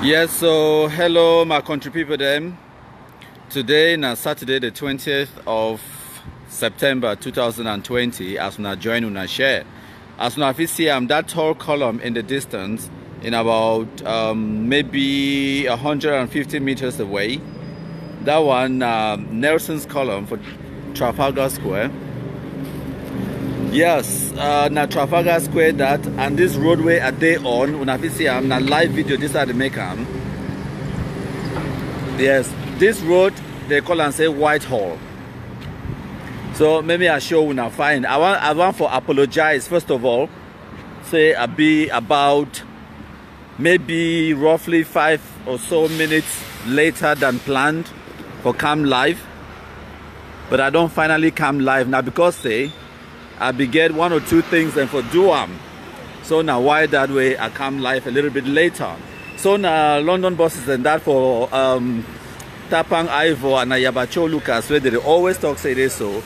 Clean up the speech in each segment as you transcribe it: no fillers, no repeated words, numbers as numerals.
Yes, so hello my country people them. Today na Saturday the 20th of September 2020 as we join una share. As we see that tall column in the distance in about maybe 150 meters away. That one Nelson's column for Trafalgar Square. Yes, na Trafalgar Square that, and this roadway a day on una fit see am na live video this are the make am. Yes, this road they call and say Whitehall. So maybe I show una fine. I want for apologize first of all. Say I be about maybe roughly 5 or so minutes later than planned for come live. But I don't finally come live now because say I be get 1 or 2 things and for do am. So now why that way I come live a little bit later. So now London buses and that for Tapang Ivo and Yabacho Lucas where they always talk say this so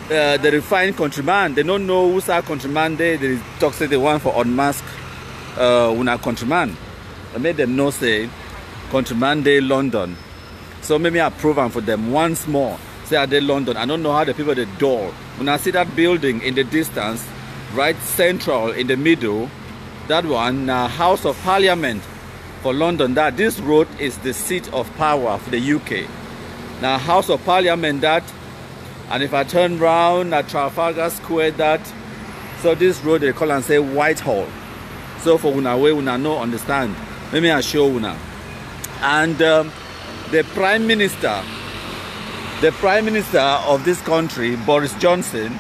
the refined countryman they don't know who's our countryman they talk say they want for unmask una countryman. I made them know say countryman day London. So maybe I prove them for them once more. Say are they London. I don't know how the people at the door. When I see that building in the distance, right central in the middle, that one, House of Parliament for London, that this road is the seat of power for the UK. Now House of Parliament that, and if I turn round at Trafalgar Square that, so this road they call and say Whitehall. So for una way una no understand. Let me show una. And the Prime Minister of this country, Boris Johnson,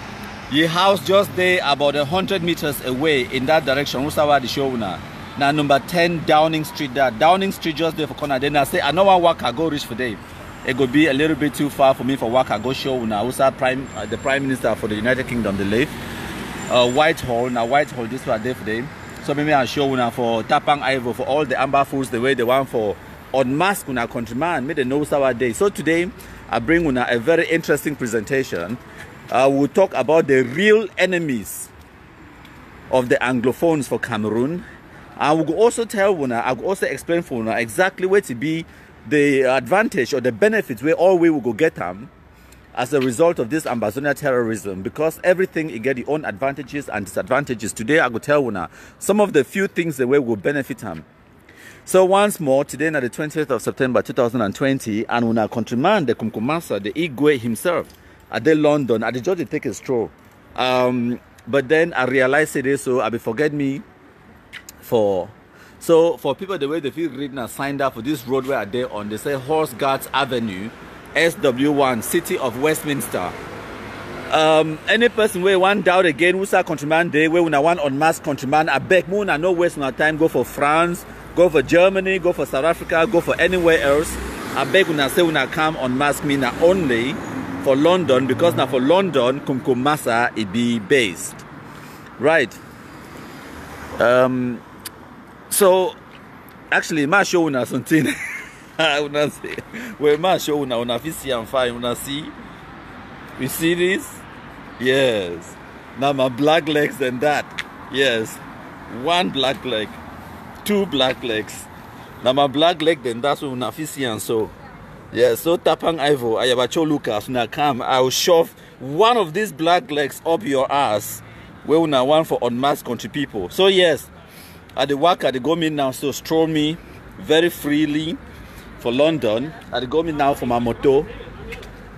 he house just there about 100 meters away in that direction. Usawa the show now number 10 Downing Street. That Downing Street just there for corner. Then I say I know one walk I go reach for them. It could be a little bit too far for me for walk I go show now. Usa the Prime Minister for the United Kingdom, the left. Whitehall now Whitehall this one there for them. So maybe I show now for Tapang Ivo for all the Ambazonia the way they want for unmask una countryman. Made the know our day. So today I bring una a very interesting presentation. We'll talk about the real enemies of the Anglophones for Cameroon. I will also tell una, I will also explain for una exactly where to be the advantage or the benefits where all we will go get them as a result of this Ambazonia terrorism, because everything it get its own advantages and disadvantages. Today I will tell una some of the few things the way will benefit them. So once more, today na the 20th of September 2020, and una countryman, the Kumkumasa, the iGwee himself, at the London, at the just take a stroll. But then I realized today, so I be forget me for people the way they feel reading and signed up for this road where I there on, they say Horse Guards Avenue, SW1, City of Westminster. Any person where one doubt again, who's our countryman day, where una one unmasked countryman, I beg moon and no waste my time, go for France. Go for Germany, go for South Africa, go for anywhere else. I beg una say una come unmask me now only for London, because now for London, Kumkumasa it be based. Right. So actually ma show una something. Una say where ma show una see and fine, una see. You see this? Yes. Now my black legs and that. Yes. 1 black leg. 2 black legs. Now my black leg then that's what una see and so. Yeah, so Tapang Ivo, Ayabacho Lucas, una come, I'll shove one of these black legs up your ass where una want for unmasked country people. So yes, at the work at the go me now, so stroll me very freely for London. At the go me now for my moto.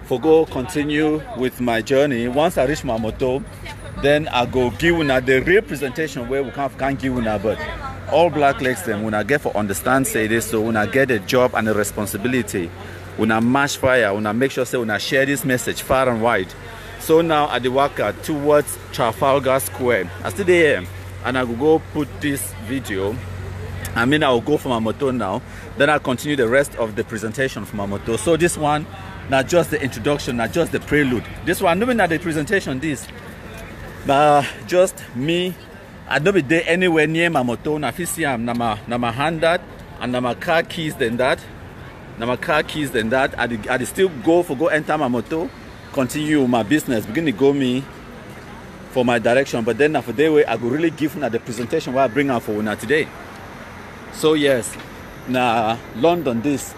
For go continue with my journey. Once I reach my moto, then I go give una the real presentation where we can't give una, but all black legs them when I get for understand say this, so when I get a job and a responsibility, when I match fire, when I make sure say when I share this message far and wide. So now at the work towards Trafalgar Square, I still there and I will go put this video. I mean I will go for my motor now. Then I'll continue the rest of the presentation for my motor. So this one, not just the introduction, not just the prelude. This one, not the presentation. This, but just me. I don't be there anywhere near my motor. Na fisi am na my hand that and na my car keys then that. Na my car keys then that. I still go enter my motor, continue my business, begin to go me for my direction. But then after that way, I go really give una the presentation what I bring out for una today. So yes, na London this,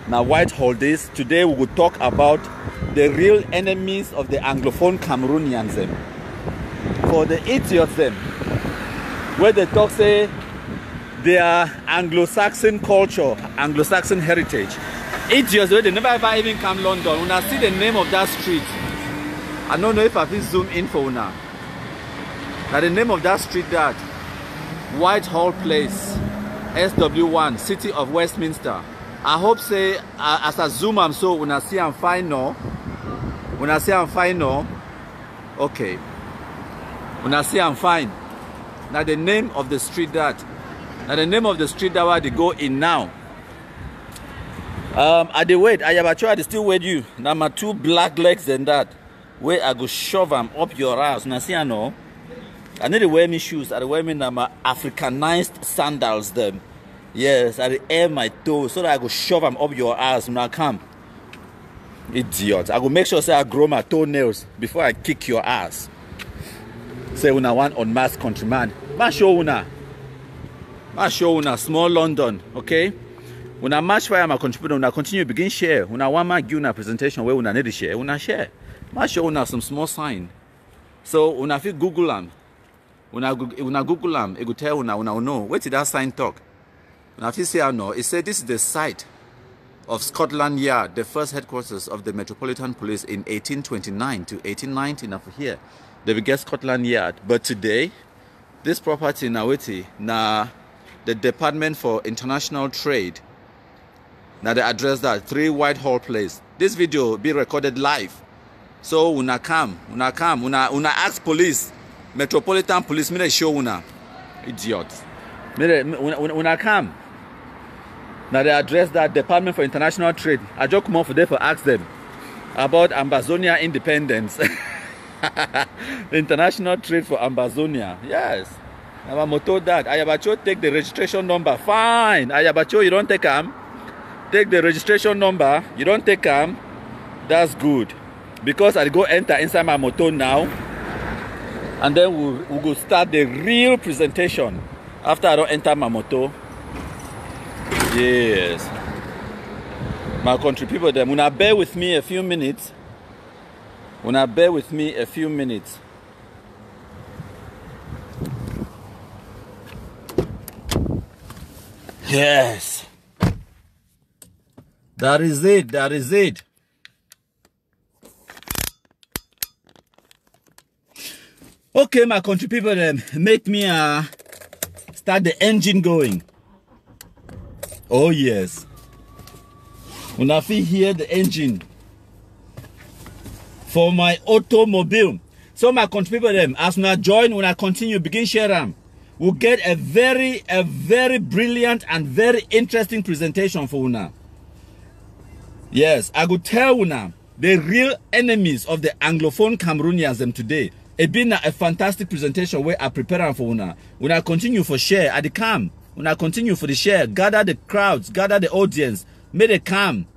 na Whitehall this. Today we will talk about the real enemies of the Anglophone Cameroonians them. For the idiots them, where they talk say they are Anglo-Saxon culture, Anglo-Saxon heritage. Idiots where they never ever even come London. When I see the name of that street, I don't know if I can zoom in for now. Now the name of that street that Whitehall Place, SW1, City of Westminster. I hope say as I zoom am so when I see I'm fine now. When I say I'm fine now, okay. When I say I'm fine. Now the name of the street that. Now the name of the street that where they go in now. I dey wait. I have actually still wait you. Now my two black legs and that. Where I go shove them up your ass. Now see I know. I need to wear me shoes. I wear me now my Africanized sandals them. Yes, I air my toes so that I go shove them up your ass when I come. Idiot. I go make sure say I grow my toenails before I kick your ass. Say when I want unmasked countryman. Ma show una. Ma show una small London, okay? When I match fire my contributor, when I continue begin share. When I want my give una presentation where una need to share, una share. Ma show una some small sign. So when I feel Google them. When I Google them, it will tell una know. Where did that sign talk? When I feel say I know, it said this is the site of Scotland Yard, the first headquarters of the Metropolitan Police in 1829 to 1819 of here. They began Scotland Yard. But today, this property now the Department for International Trade. Now they address that 3 Whitehall Place. This video be recorded live. So una ask police. Metropolitan Police, me show una. Idiots. Una come. Now they address that Department for International Trade. I just come off there for ask them about Ambazonia independence. International trade for Ambazonia. Yes. I'm told that. Ayabacho take the registration number. Fine. Ayabacho, you don't take them. Take the registration number. You don't take them. That's good. Because I go enter inside my motor now. And then we'll go start the real presentation after I don't enter my motor. Yes. My country people, them, when I bear with me a few minutes. When I bear with me a few minutes. Yes. That is it. That is it. Okay, my country people, make me start the engine going. Oh yes. When I feel hear the engine for my automobile. So my country people, as when I join, when I continue, begin share them, we'll get a very brilliant and very interesting presentation for una. Yes, I could tell una the real enemies of the Anglophone Cameroonians them today. It been a fantastic presentation where I prepare for una. When I continue for share at the camp, when I continue for the share, gather the crowds, gather the audience, may they come,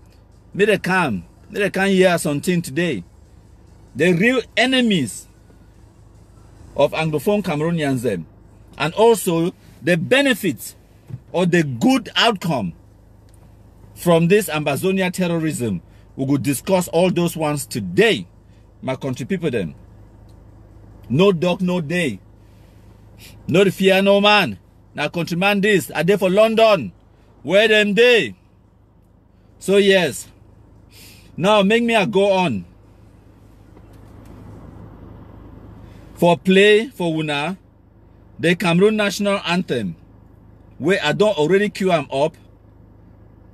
may they come hear something today. The real enemies of Anglophone Cameroonians them, and also the benefits or the good outcome from this Ambazonia terrorism. We will discuss all those ones today, my country people them. No dog, no day. No fear, no man. Now countryman this, are they for London? Where them day? So yes. Now make me a go on. For play for una, the Cameroon national anthem. Where I don't already queue them up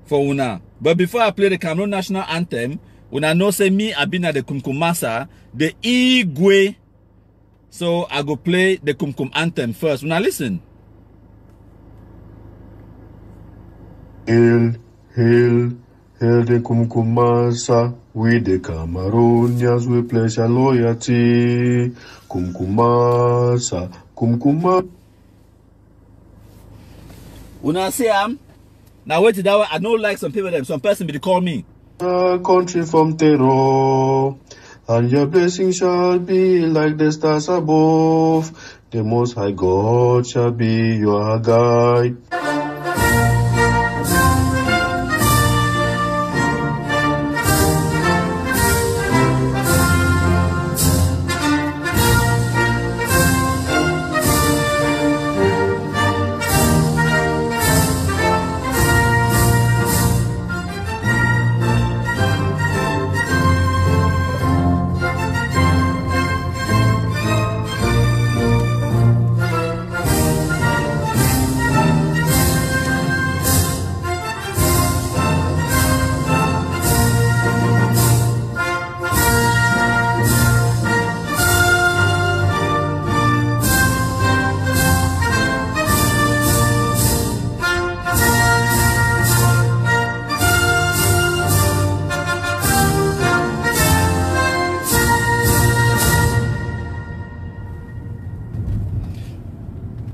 for una. But before I play the Cameroon national anthem, una know say me I been at the Kumkumasa, the iGwee. So I go play the Kumkum anthem first. Now listen. Hail, hail, hail the Kumkumasa. We the Cameroonians, we pledge our loyalty. Kumkumasa, Kumkuma. Una say now wait that way. I don't like some people them. Some person be call me. Country from terror. And your blessings shall be like the stars above. The Most High God shall be your guide.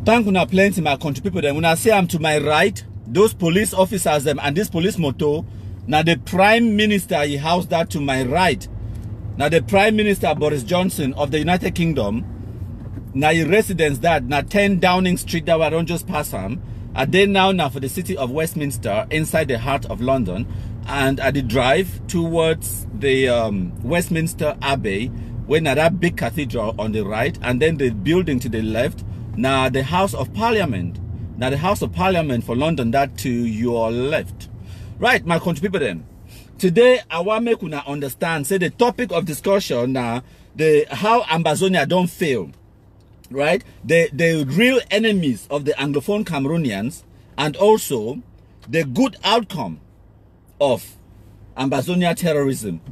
Thank you plenty, my country people. Then when I say I'm to my right, those police officers them and this police moto, now the Prime Minister, he housed that to my right. Now the Prime Minister Boris Johnson of the United Kingdom, now he residence that now 10 Downing Street that we don't just pass him. And then now for the city of Westminster, inside the heart of London, and at the drive towards the Westminster Abbey, when at that big cathedral on the right, and then the building to the left, now the House of Parliament. Now the House of Parliament for London, that to your left. Right, my country people then. Today, I want to make una understand, say the topic of discussion now, how Ambazonia don't fail. Right, the real enemies of the Anglophone Cameroonians, and also the good outcome of Ambazonia terrorism.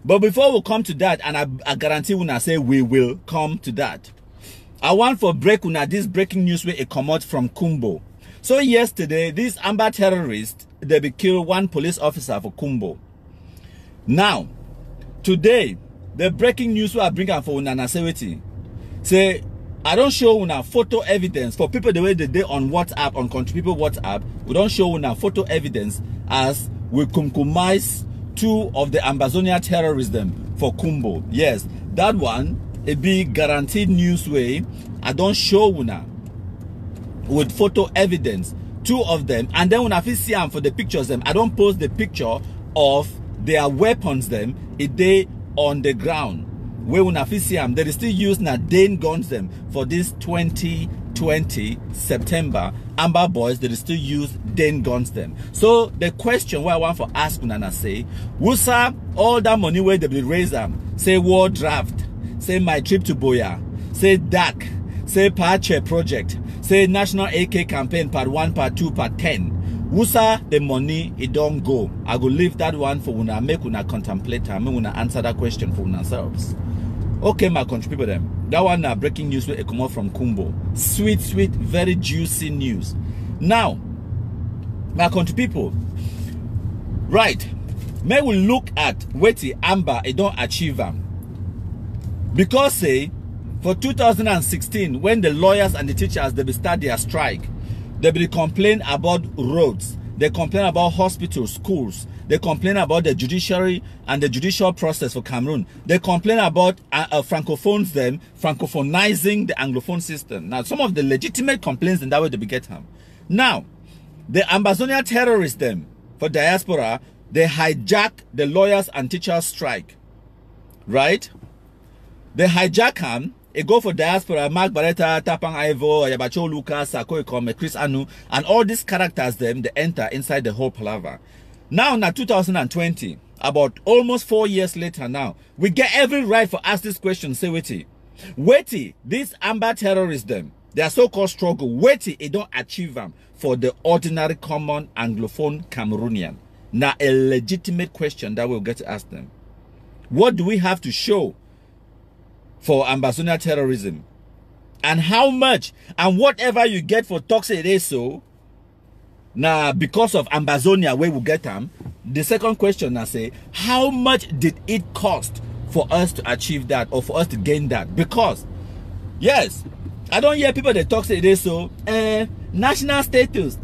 But before we come to that, and I guarantee when I say we will come to that, I want for break una this breaking news where it come out from Kumbo. So yesterday, these Amba terrorists, they be killed one police officer for Kumbo. Now, today, the breaking news where I bring up for una nasewiti say, I don't show una photo evidence for people the way they did on WhatsApp, on country people WhatsApp. We don't show una photo evidence as we compromise 2 of the Ambazonia terrorism for Kumbo. Yes, that one, a big guaranteed news way. I don't show una with photo evidence 2 of them, and then when I see them for the pictures them, I don't post the picture of their weapons them a day on the ground. Where when I see them, they still use na Dane guns them for this 2020 September. Amber boys, they still use Dane guns them. So the question where I want for ask una say, Wusa all that money where they be raise them, say war draft, say my trip to Boya, say DAC, say Pache project, say National AK campaign part 1, part 2, part 10. Wusa the money it don't go. I will leave that one for una make una contemplate and una answer that question for ourselves. Okay, my country people them. That one now breaking news will come out from Kumbo. Sweet, sweet, very juicy news. Now, my country people, right? May we look at what the Amber it don't achieve them. Because say for 2016, when the lawyers and the teachers they start their strike, they be complain about roads, they complain about hospitals, schools, they complain about the judiciary and the judicial process for Cameroon. They complain about francophones them, francophonizing the Anglophone system. Now, some of the legitimate complaints in that way they be get them. Now, the Ambazonia terrorists them for diaspora, they hijack the lawyers and teachers strike. Right? They hijack them. It go for diaspora, Mark Barretta, Tapang Ivo, Yabacho Lucas, Sako Ekome, Chris Anu, and all these characters them they enter inside the whole palaver. Now, 2020, about almost 4 years later now, we get every right for ask this question, say Weti, these Amber terrorists them, their so-called struggle, Weti, it don't achieve them for the ordinary common Anglophone Cameroonian. Now, a legitimate question that we'll get to ask them. What do we have to show for Ambazonia terrorism? And how much? And whatever you get for toxic so now because of Ambazonia where we get them, the second question I say, how much did it cost for us to achieve that or for us to gain that? Because yes, I don't hear people that talk say so national status,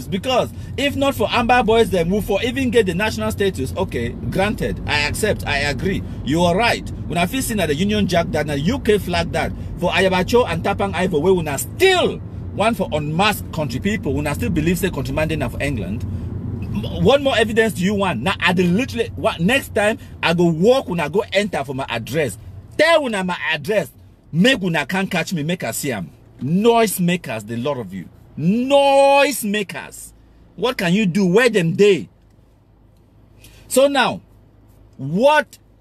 because if not for Amber boys them who for even get the national status, okay, granted, I accept, I agree, you are right. When I feel seen at the Union Jack that and the UK flag that for Ayabacho and Tapang Ivo where we are still one for unmasked country people when I still believe say country mandate of England. What more evidence do you want? Now I literally what next time I go walk when I go enter for my address. Tell when my address, make when I can't catch me, make us see them. Noise makers, the lot of you. Noise makers. What can you do? Where them day? So now,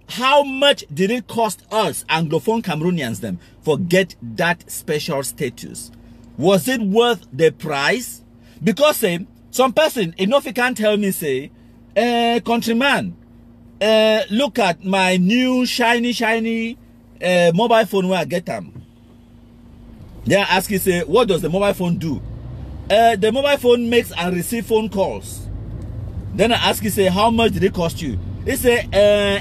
how much did it cost us, Anglophone Cameroonians them, for get that special status? Was it worth the price? Because say, some person, enough you can't tell me, say, countryman, look at my new shiny mobile phone where I get them. Then I ask you, say, what does the mobile phone do? The mobile phone makes and receive phone calls. Then I ask you, say, how much did it cost you? It say,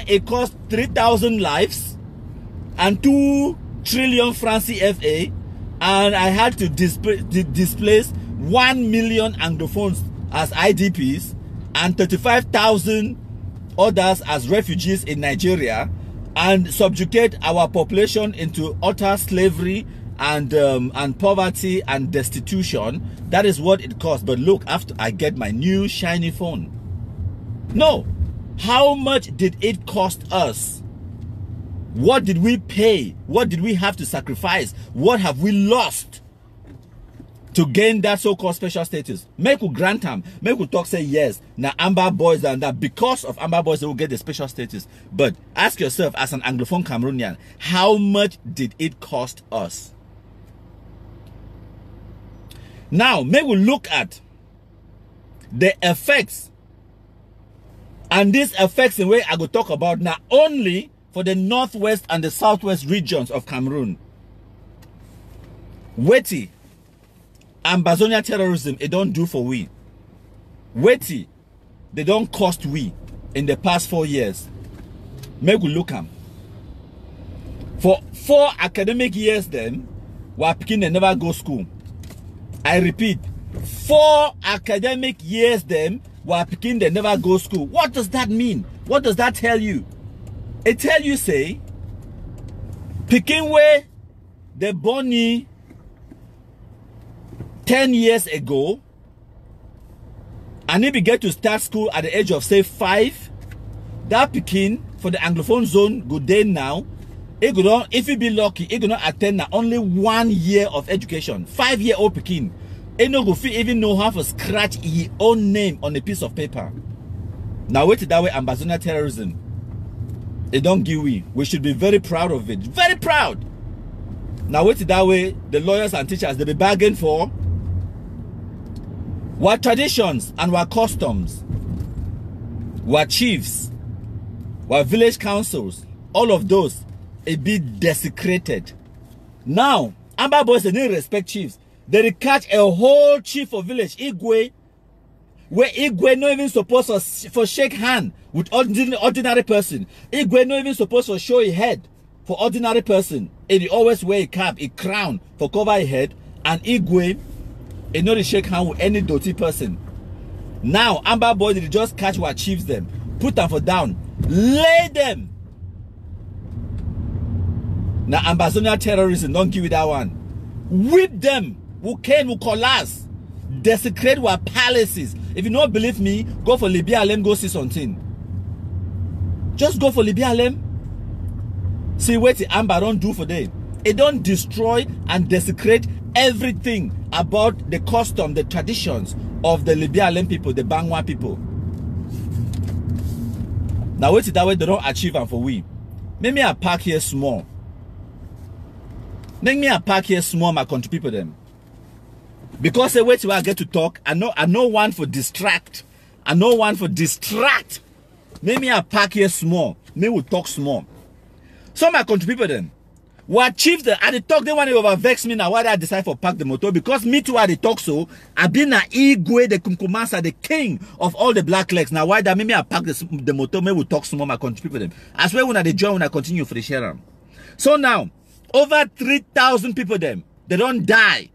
it cost 3,000 lives and 2 trillion francs CFA and I had to displace 1 million Anglophones as IDPs and 35,000 others as refugees in Nigeria, and subjugate our population into utter slavery and poverty and destitution. That is what it cost. But look, after I get my new shiny phone. No, how much did it cost us? What did we pay? What did we have to sacrifice? What have we lost to gain that so-called special status? Make we grant them. Make we talk say yes. Now Amber boys and that because of Amber boys they will get the special status. But ask yourself as an Anglophone Cameroonian, how much did it cost us? Now, may we look at the effects. And these effects in way I go talk about now only for the northwest and the southwest regions of Cameroon. Weti, Ambazonia terrorism, it don't do for we. Weti, they don't cost we in the past 4 years. Make we look at. For 4 academic years then, we picking they never go school. I repeat, 4 academic years then, we picking they never go school. What does that mean? What does that tell you? It tell you say, picking where the bunny 10 years ago, and if you get to start school at the age of say 5, that picking for the Anglophone zone good day now, it could not, if you be lucky, it could not attend only 1 year of education. 5-year-old picking, it no go even know how to scratch his own name on a piece of paper. Now wait that way, Ambazonia terrorism. It don't give we should be very proud of it. Very proud. Now wait that way, the lawyers and teachers they be bargain for what traditions and what customs, what chiefs, what village councils, all of those it be desecrated. Now Amber boys they didn't respect chiefs. They catch a whole chief of village iGwee, where iGwee not even supposed for shake hand with ordinary person. iGwee not even supposed to show a head for ordinary person. It always wear a cap, a crown for cover a head, and iGwee it not shake hand with any dirty person. Now Amber boys they just catch what chiefs them, put them for down, lay them. Now Ambazonia terrorism, don't give it that one. Whip them, who can, who collapse, desecrate our palaces. If you don't believe me, go for Libya Alem, go see something. Just go for Libya Alem. See what the Amber don't do for them. It don't destroy and desecrate everything about the custom, the traditions of the Libya Alem people, the Bangwa people. Now wait that way they don't achieve and for we. Make me a park here small. Make me a park here small, my country people them. Because the way to I get to talk, I know one for distract. I know one for distract. Make me a park here small. Me will talk small. So my country people them. What chief the at the talk they want to over vex me now why I decide for park the motor because me too at the talk so I been a iGwee the Kumkumasa the king of all the black legs. Now why that me I park the motor me will talk small my country people them. As well when I join when I continue for the share. So now over 3,000 people them they don't die.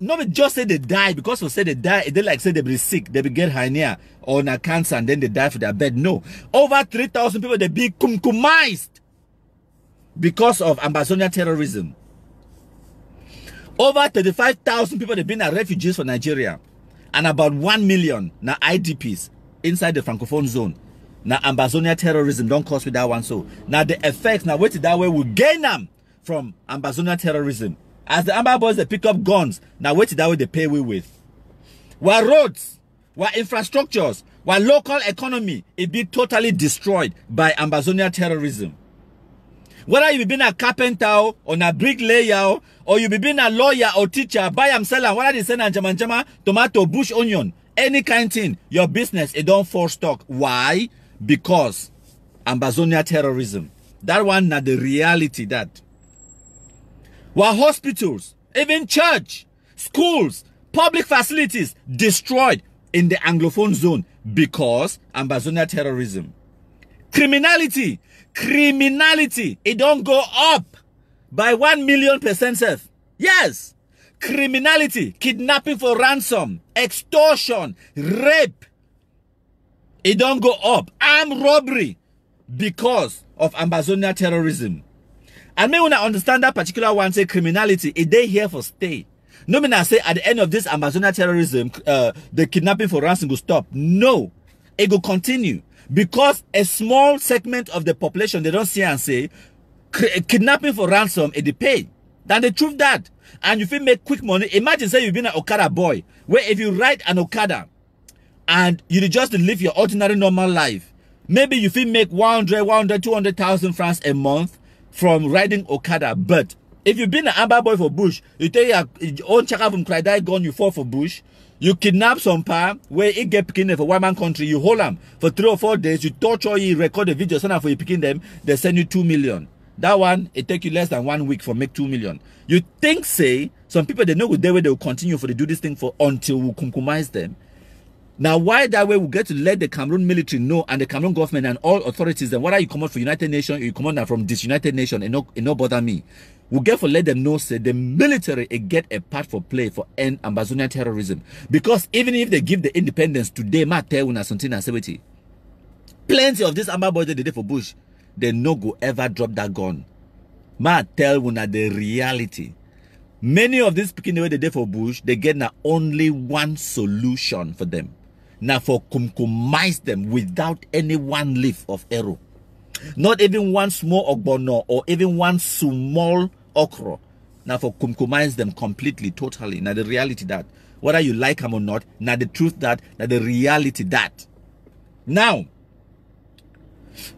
Nobody just say they die because we say they die. They like say they be sick, they be get hernia or na cancer and then they die for their bed. No, over 3,000 people they be kumkumized because of Ambazonia terrorism. Over 35,000 people they been refugees for Nigeria, and about 1 million na IDPs inside the Francophone zone. Now Ambazonia terrorism don't cost with that one. So now the effects now wait that way will gain them from Ambazonia terrorism. As the Amber boys they pick up guns, now wait that way they pay we with. While roads, while infrastructures, while local economy, it be totally destroyed by Ambazonia terrorism. Whether you been a carpenter or a bricklayer or you been a lawyer or teacher, buy and sell and whether they send a jama, tomato, bush onion, any kind thing, your business it don't fall stock. Why? Because Ambazonia terrorism. That one not the reality that. While hospitals, even church, schools, public facilities destroyed in the Anglophone zone because Ambazonia terrorism. Criminality, it don't go up by 1 million% self. Yes. criminality, kidnapping for ransom, extortion, rape, it don't go up. Armed robbery because of Ambazonia terrorism. And me when I understand that particular one, say criminality, it they here for stay. No mean I say at the end of this Ambazonia terrorism, the kidnapping for ransom will stop. No, it will continue. Because a small segment of the population, they don't see and say, kidnapping for ransom, it they pay. Then the truth that. And if you make quick money, imagine say you've been an Okada boy, where if you ride an Okada, and you just live your ordinary normal life, maybe you feel make 200,000 francs a month from riding Okada. But if you've been an Amber boy for bush, you take your own chaka from Clyde gun, you fall for bush, you kidnap some pa where it get picking for one man country, you hold them for 3 or 4 days, you torture, you record a video, send them for you picking them, they send you 2 million. That one, it take you less than 1 week for make 2 million. You think, say, some people they know with their way they will continue for they do this thing for until we compromise them. Now, why that way we get to let the Cameroon military know and the Cameroon government and all authorities, then whether you come out for United Nations or you come out from this United Nations, it no bother me. We get for let them know, say, the military get a part for play for end Ambazonia terrorism. Because even if they give the independence today, ma tell una something and say, plenty of this Amber boys they did for Bush, they no go ever drop that gun. Ma tell una the reality. Many of these picking the way they did for Bush, they get now only one solution for them. Now for compromise them without any one leaf of arrow. Not even one small ogbono or even one small okra. Now for compromise them completely, totally. Now the reality that, whether you like them or not, now the truth that, now the reality that. Now,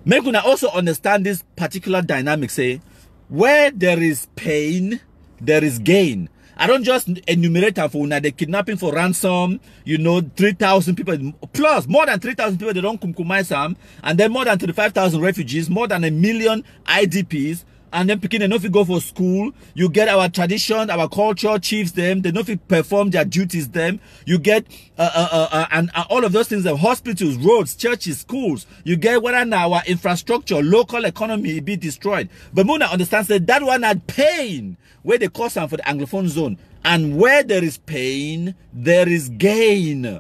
make una also understand this particular dynamic, say, where there is pain, there is gain. I don't just enumerate for una the kidnapping for ransom, you know, 3,000 people, plus more than 3,000 people, they don't compromise them, and then more than 35,000 refugees, more than 1 million IDPs, and then picking enough to go for school. You get our tradition, our culture, chiefs them, they know if you perform their duties them. You get and all of those things, the hospitals, roads, churches, schools. You get whether now our infrastructure, local economy be destroyed. But Muna understands that one had pain where they cause them for the Anglophone zone. And where there is pain, there is gain.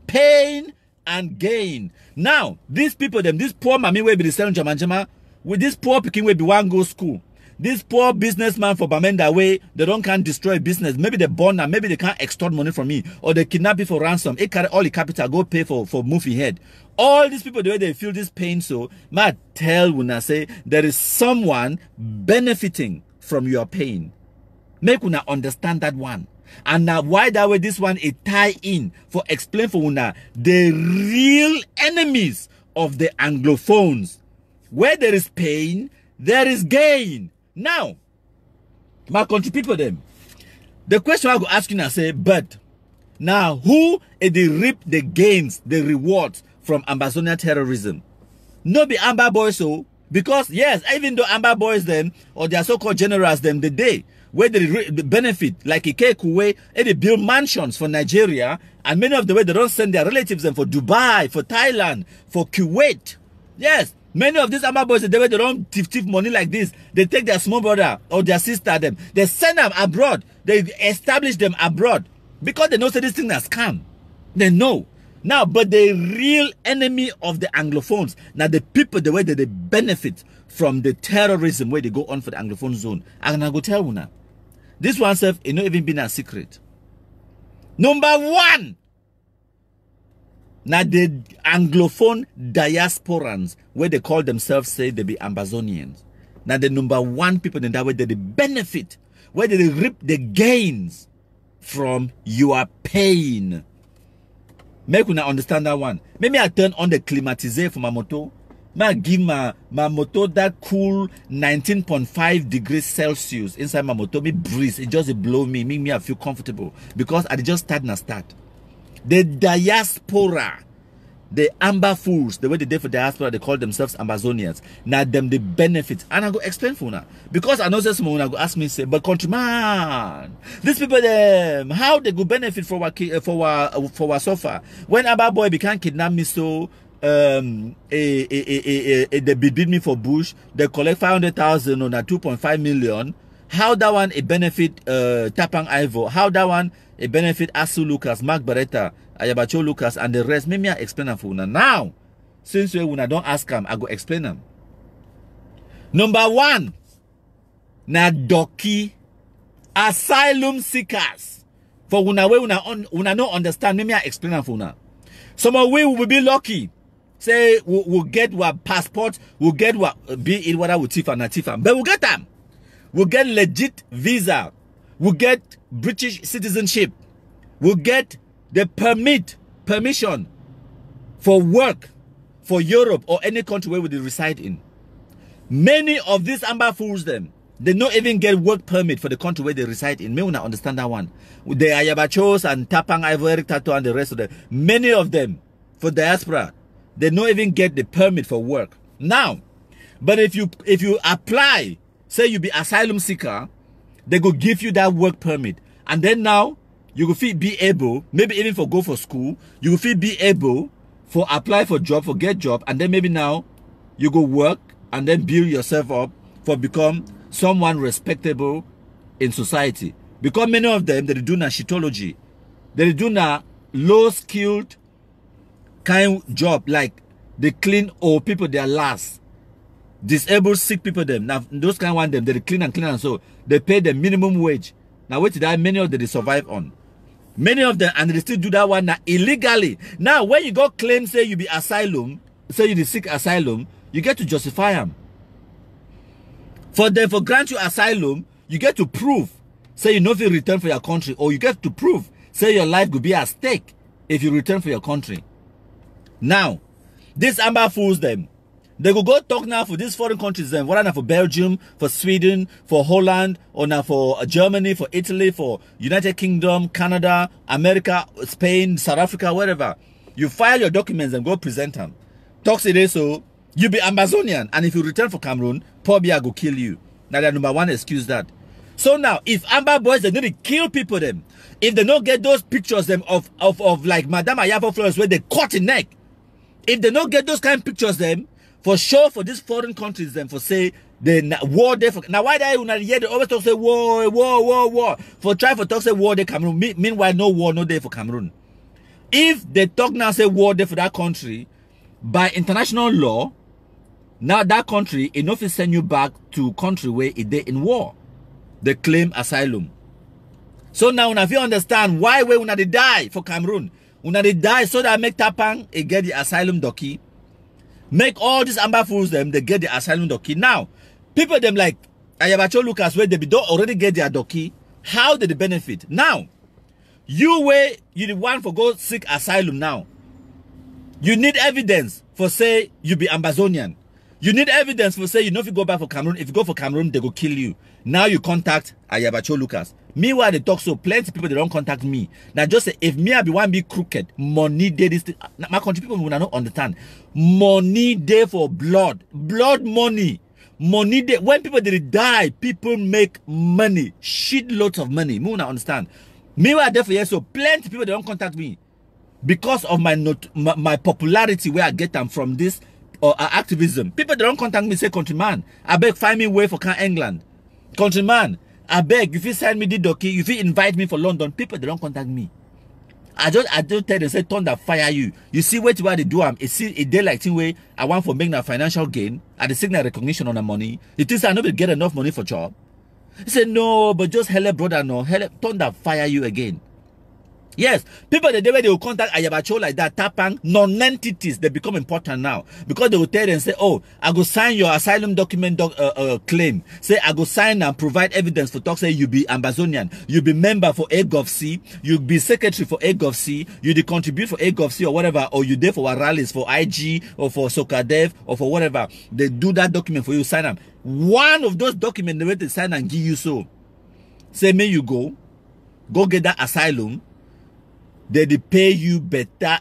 Pain and gain. Now, these people, them, this poor mommy will be the selling Jama, with this poor picking will be one go school. This poor businessman for Bamenda way, they don't can destroy business. Maybe they born and maybe they can't extort money from me. Or they kidnap me for ransom. It carry all the capital, go pay for moving head. All these people, the way they feel this pain, so might tell when I say there is someone benefiting from your pain. Make una understand that one. And now why that way this one it tie in for explain for una the real enemies of the Anglophones. Where there is pain, there is gain. Now, my country people them. The question I go ask you now say, but now who they reap the gains, the rewards from Ambazonia terrorism? No be Amber boys so, because yes, even though Amber boys them or their so-called generals them the day where they benefit, like Ikekuwe, they build mansions for Nigeria, and many of the way they don't send their relatives them for Dubai, for Thailand, for Kuwait. Yes, many of these Amber boys, they don't thief money like this. They take their small brother or their sister, them, they send them abroad. They establish them abroad because they know that this thing has come. They know. Now, but the real enemy of the Anglophones, now the people, the way that they benefit from the terrorism where they go on for the Anglophone zone. I'm going to go tell you now. This one self, it not even been a secret. Number one, now the Anglophone diasporans, where they call themselves, say they be Ambazonians. Now the number one people in that way, they benefit, where they reap the gains from your pain. Make una understand that one. Maybe I turn on the climatizer for my motor. May I give my motor that cool 19.5 degrees Celsius inside my motor. Me breeze, it just blow me, make me I feel comfortable because I just start. The diaspora, the Amber fools, the way they did for diaspora, they call themselves Ambazonians. Now them the benefits, and I go explain for now because I know that someone go ask me say, but countryman, these people them how they go benefit for our suffer when Amber boy became kidnap me so. They beat me for bush. They collect 500,000 on a 2.5 million. how that one a benefit Tapang Ivo, how that one a benefit Asu Lucas, Mark Barretta, Ayabacho Lucas, and the rest. Maybe I explain them for una. Now, since we don't ask them, I go explain them. Number one, na doki asylum seekers. For una way una no understand. Maybe I explain them for una. Some of we will be lucky. Say we'll get what passport, we'll get what be it whether we tifa na tifa, but we'll get them. We'll get legit visa. We'll get British citizenship. We'll get the permission for work for Europe or any country where they reside in. Many of these amber fools them, they don't even get work permit for the country where they reside in. May we not understand that one. The Ayabachos and Tapang Ivory Tato and the rest of them, many of them for diaspora, they don't even get the permit for work. Now, but if you apply, say you be asylum seeker, they go give you that work permit. And then now, you will be able, maybe even for go for school, you will be able for apply for job, for get job, and then maybe now you go work and then build yourself up for become someone respectable in society. Because many of them, they do na shitology. They do na low-skilled kind job, like they clean old people, they are last. Disabled, sick people, them. Now, those kind want them, they clean and so they pay the minimum wage. Now, wait till that, many of them, they survive on. Many of them, and they still do that one now illegally. Now, when you go claim, say you be asylum, say you seek asylum, you get to justify them. For them, for grant you asylum, you get to prove, say you know if you return for your country, or you get to prove, say your life could be at stake if you return for your country. Now, these amber fools them. They go talk now for these foreign countries then, whether for Belgium, for Sweden, for Holland, or now for Germany, for Italy, for United Kingdom, Canada, America, Spain, South Africa, wherever. You file your documents and go present them. Talk today, so you be Ambazonian, and if you return for Cameroon, Pobia go kill you. Now that number one excuse that. So now, if Amber boys they need to kill people them, if they don't get those pictures them of like Madame Ayafo Flores where they cut in neck, if they don't get those kind of pictures them, for sure, for these foreign countries, then for say the war there. Now, why they una hear they always talk say war? For try for talk say war there Cameroon. Meanwhile, no war, no day for Cameroon. If they talk now say war there for that country, by international law, now that country enough is send you back to country where it they in war. They claim asylum. So now, if you understand why we una they die for Cameroon, una they die so that make Tapang get the asylum doki. Make all these amber fools them, they get the asylum doki. Now, people them like Ayabacho Lucas, where they don't already get their doki, how did they benefit? Now, you the one for go seek asylum now. You need evidence for say you be Ambazonian. You need evidence for say you know if you go back for Cameroon, if you go for Cameroon, they go kill you. Now you contact Ayabacho Lucas. Meanwhile, they talk so plenty people they don't contact me. Now just say if me I be one be crooked, money day this thing. My country people will not understand. Money day for blood money. Money day when people they die, people make money, shitloads of money. Me will not understand. Meanwhile, therefore yes, so plenty people they don't contact me because of my popularity where I get them from this activism. People they don't contact me say countryman, I beg find me way for England. Countryman, I beg, if you send me the doki, if you invite me for London, people they don't contact me. I don't tell them say thunder fire you. You see what they do a day like thing way I want for making a financial gain at the signal recognition on the money. It is I know get enough money for job. He said no, but just hell brother no, hell thunder fire you again. Yes, people the day where they will contact Ayabacho like that, Tapang, non-entities, they become important now. Because they will tell them, say, oh, I go sign your asylum document claim. Say, I go sign and provide evidence for talk, say, you be Ambazonian, you be member for AGovC, you be secretary for AGovC, you de contribute for AGovC or whatever, or you there for our rallies, for IG, or for Sokadev, or for whatever. They do that document for you, sign them. One of those documents, they wait to sign and give you so. Say, may you go get that asylum. They pay you better.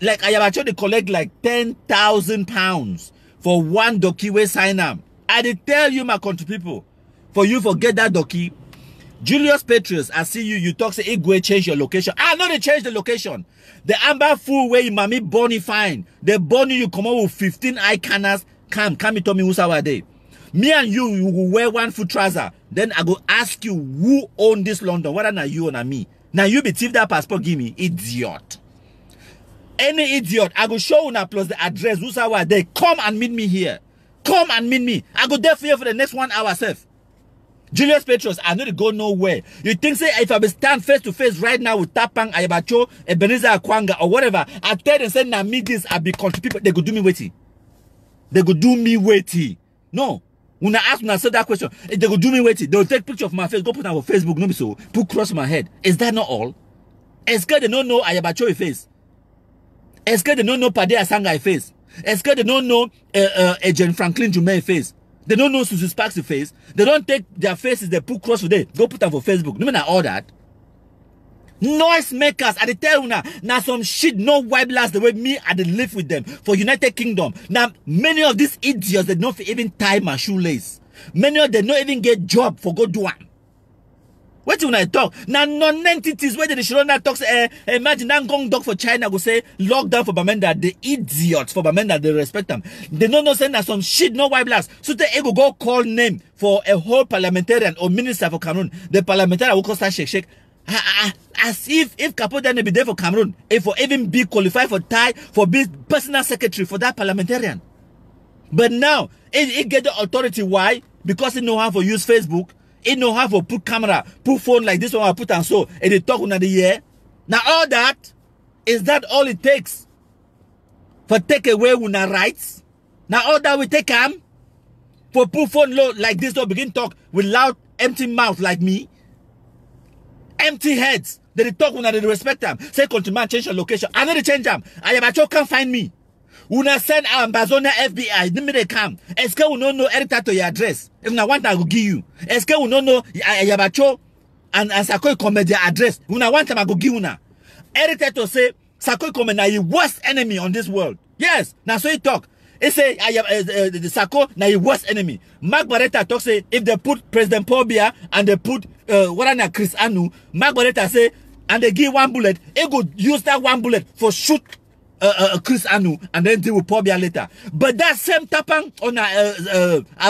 Like I have actually collect like 10,000 pounds for one doki we sign up. I did tell you, my country people, for you forget that doki. Julius Petrus, I see you. You talk say iGwee change your location. I know they change the location. The amber fool where you mommy Bonnie fine. They Bonnie you come out with 15 eye canners. Come tell me who's our day. Me and you will wear one foot trouser. Then I go ask you who own this London, whether na you or na me. Now you be thief that passport, give me, idiot. Any idiot, I go show una plus the address, who's our they come and meet me here. Come and meet me. I go there for you for the next 1 hour, self. Julius Petros, I know to go nowhere. You think say if I be stand face to face right now with Tapang, Ayabacho, Ebenezer Akwanga or whatever, I tell them say na meetings I be country people, they go do me waiting. They go do me waiting. No. When I ask when I say that question, they go do me waiting. They'll take picture of my face, go put it on Facebook, no be so, put cross my head. Is that not all? Eske they don't know Ayabacho face. Eske they don't know Pade Asanga face. Eske they don't know Agent Franklin Jume face. They don't know Susie Sparks' face. They don't take their faces, they put cross today. Go put them for Facebook. No matter all that. Noise makers, I tell you now some shit, no white blast the way me I live with them for United Kingdom. Now, many of these idiots, they don't even tie my shoelace. Many of them don't even get job for go do one. What when I talk? Now, non-entities, where they should not talk, imagine I'm going dog for China, go say, lockdown for Bamenda, the idiots for Bamenda, they respect them. They don't know saying that some shit, no white blast. So they go call name for a whole parliamentarian or minister for Cameroon. The parliamentarian will start shake. As if Capo then be there for Cameroon, if for even be qualified for tie, for be personal secretary for that parliamentarian. But now, it get the authority. Why? Because it know how to use Facebook. It know how to put camera, put phone like this one, I put and so, and they talk another year. Now all that, is that all it takes for take away una rights? Now all that we take for put phone low like this or begin talk with loud empty mouth like me? Empty heads. They talk when they respect them. Say countryman change your location. I know they change them. Ayabacho can't find me. Una send Ambazonia FBI. Then they come. Eske we no know editor to your address. If na want I go give you. Eske we no know Ayabacho and Sakoi come their address. Una want time I go give una. Editor to say Sakoi come na your worst enemy on this world. Yes. Now so he talk. He say the Sako na your worst enemy. Mark Barretta talk say if they put President Paul Biya and they put Chris Anu, Mark Barretta say and they give 1 bullet, he go use that 1 bullet for shoot Chris Anu and then deal with Paul Biya later. But that same tapang on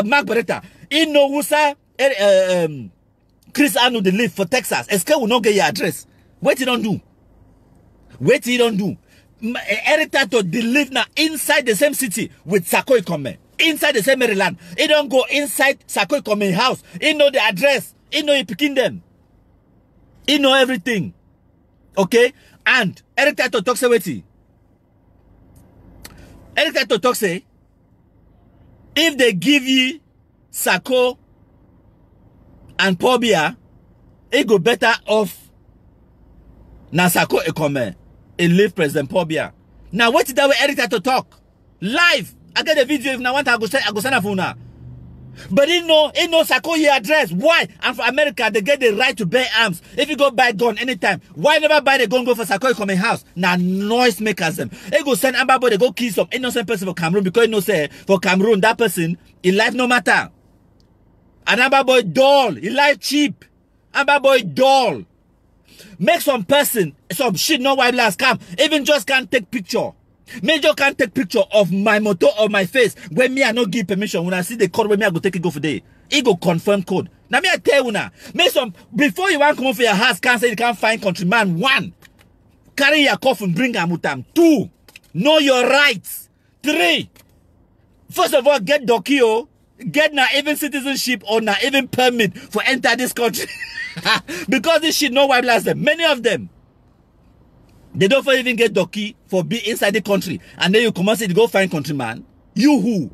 Mark Barretta, he know who say Chris Anu they live for Texas. Eske will not get your address. What you don't do? What you don't do? Editor to live now inside the same city with Sakoi Kome. Inside the same Maryland. He don't go inside Sakoi Kome house. He know the address. He know he picking them. He know everything. Okay? And editor to talk say wetin. Editor to talk say if they give you Sako and Paul Biya, it go better off na Sako Ekome. And leave President Paul Biya. Now what is that way editor to talk? Live. I get the video if now want I go send for una. But he know Sako your address. Why? And for America, they get the right to bear arms. If you go buy gun anytime, why never buy the gun go for Sako coming house? Now noise makers them. They go send Ambabo, they go kill some innocent person for Cameroon because you know say for Cameroon that person in life no matter. And Ambabo dull, in life cheap. Ambabo dull. Make some person, some shit, no white blast come, even just can't take picture. Major can't take picture of my motor or my face when me I not give permission. When I see the code, when me I go take it go for day. It go confirm code. Now me I tell you now, make some, before you want to come over your house, can't say you can't find countryman. 1, carry your coffin, bring a mutam. 2, know your rights. 3, first of all, get docio. Get now even citizenship or now even permit for enter this country. Because this shit no white blast them. Many of them. They don't even get docky for be inside the country. And then you come and say, go find countryman. You who?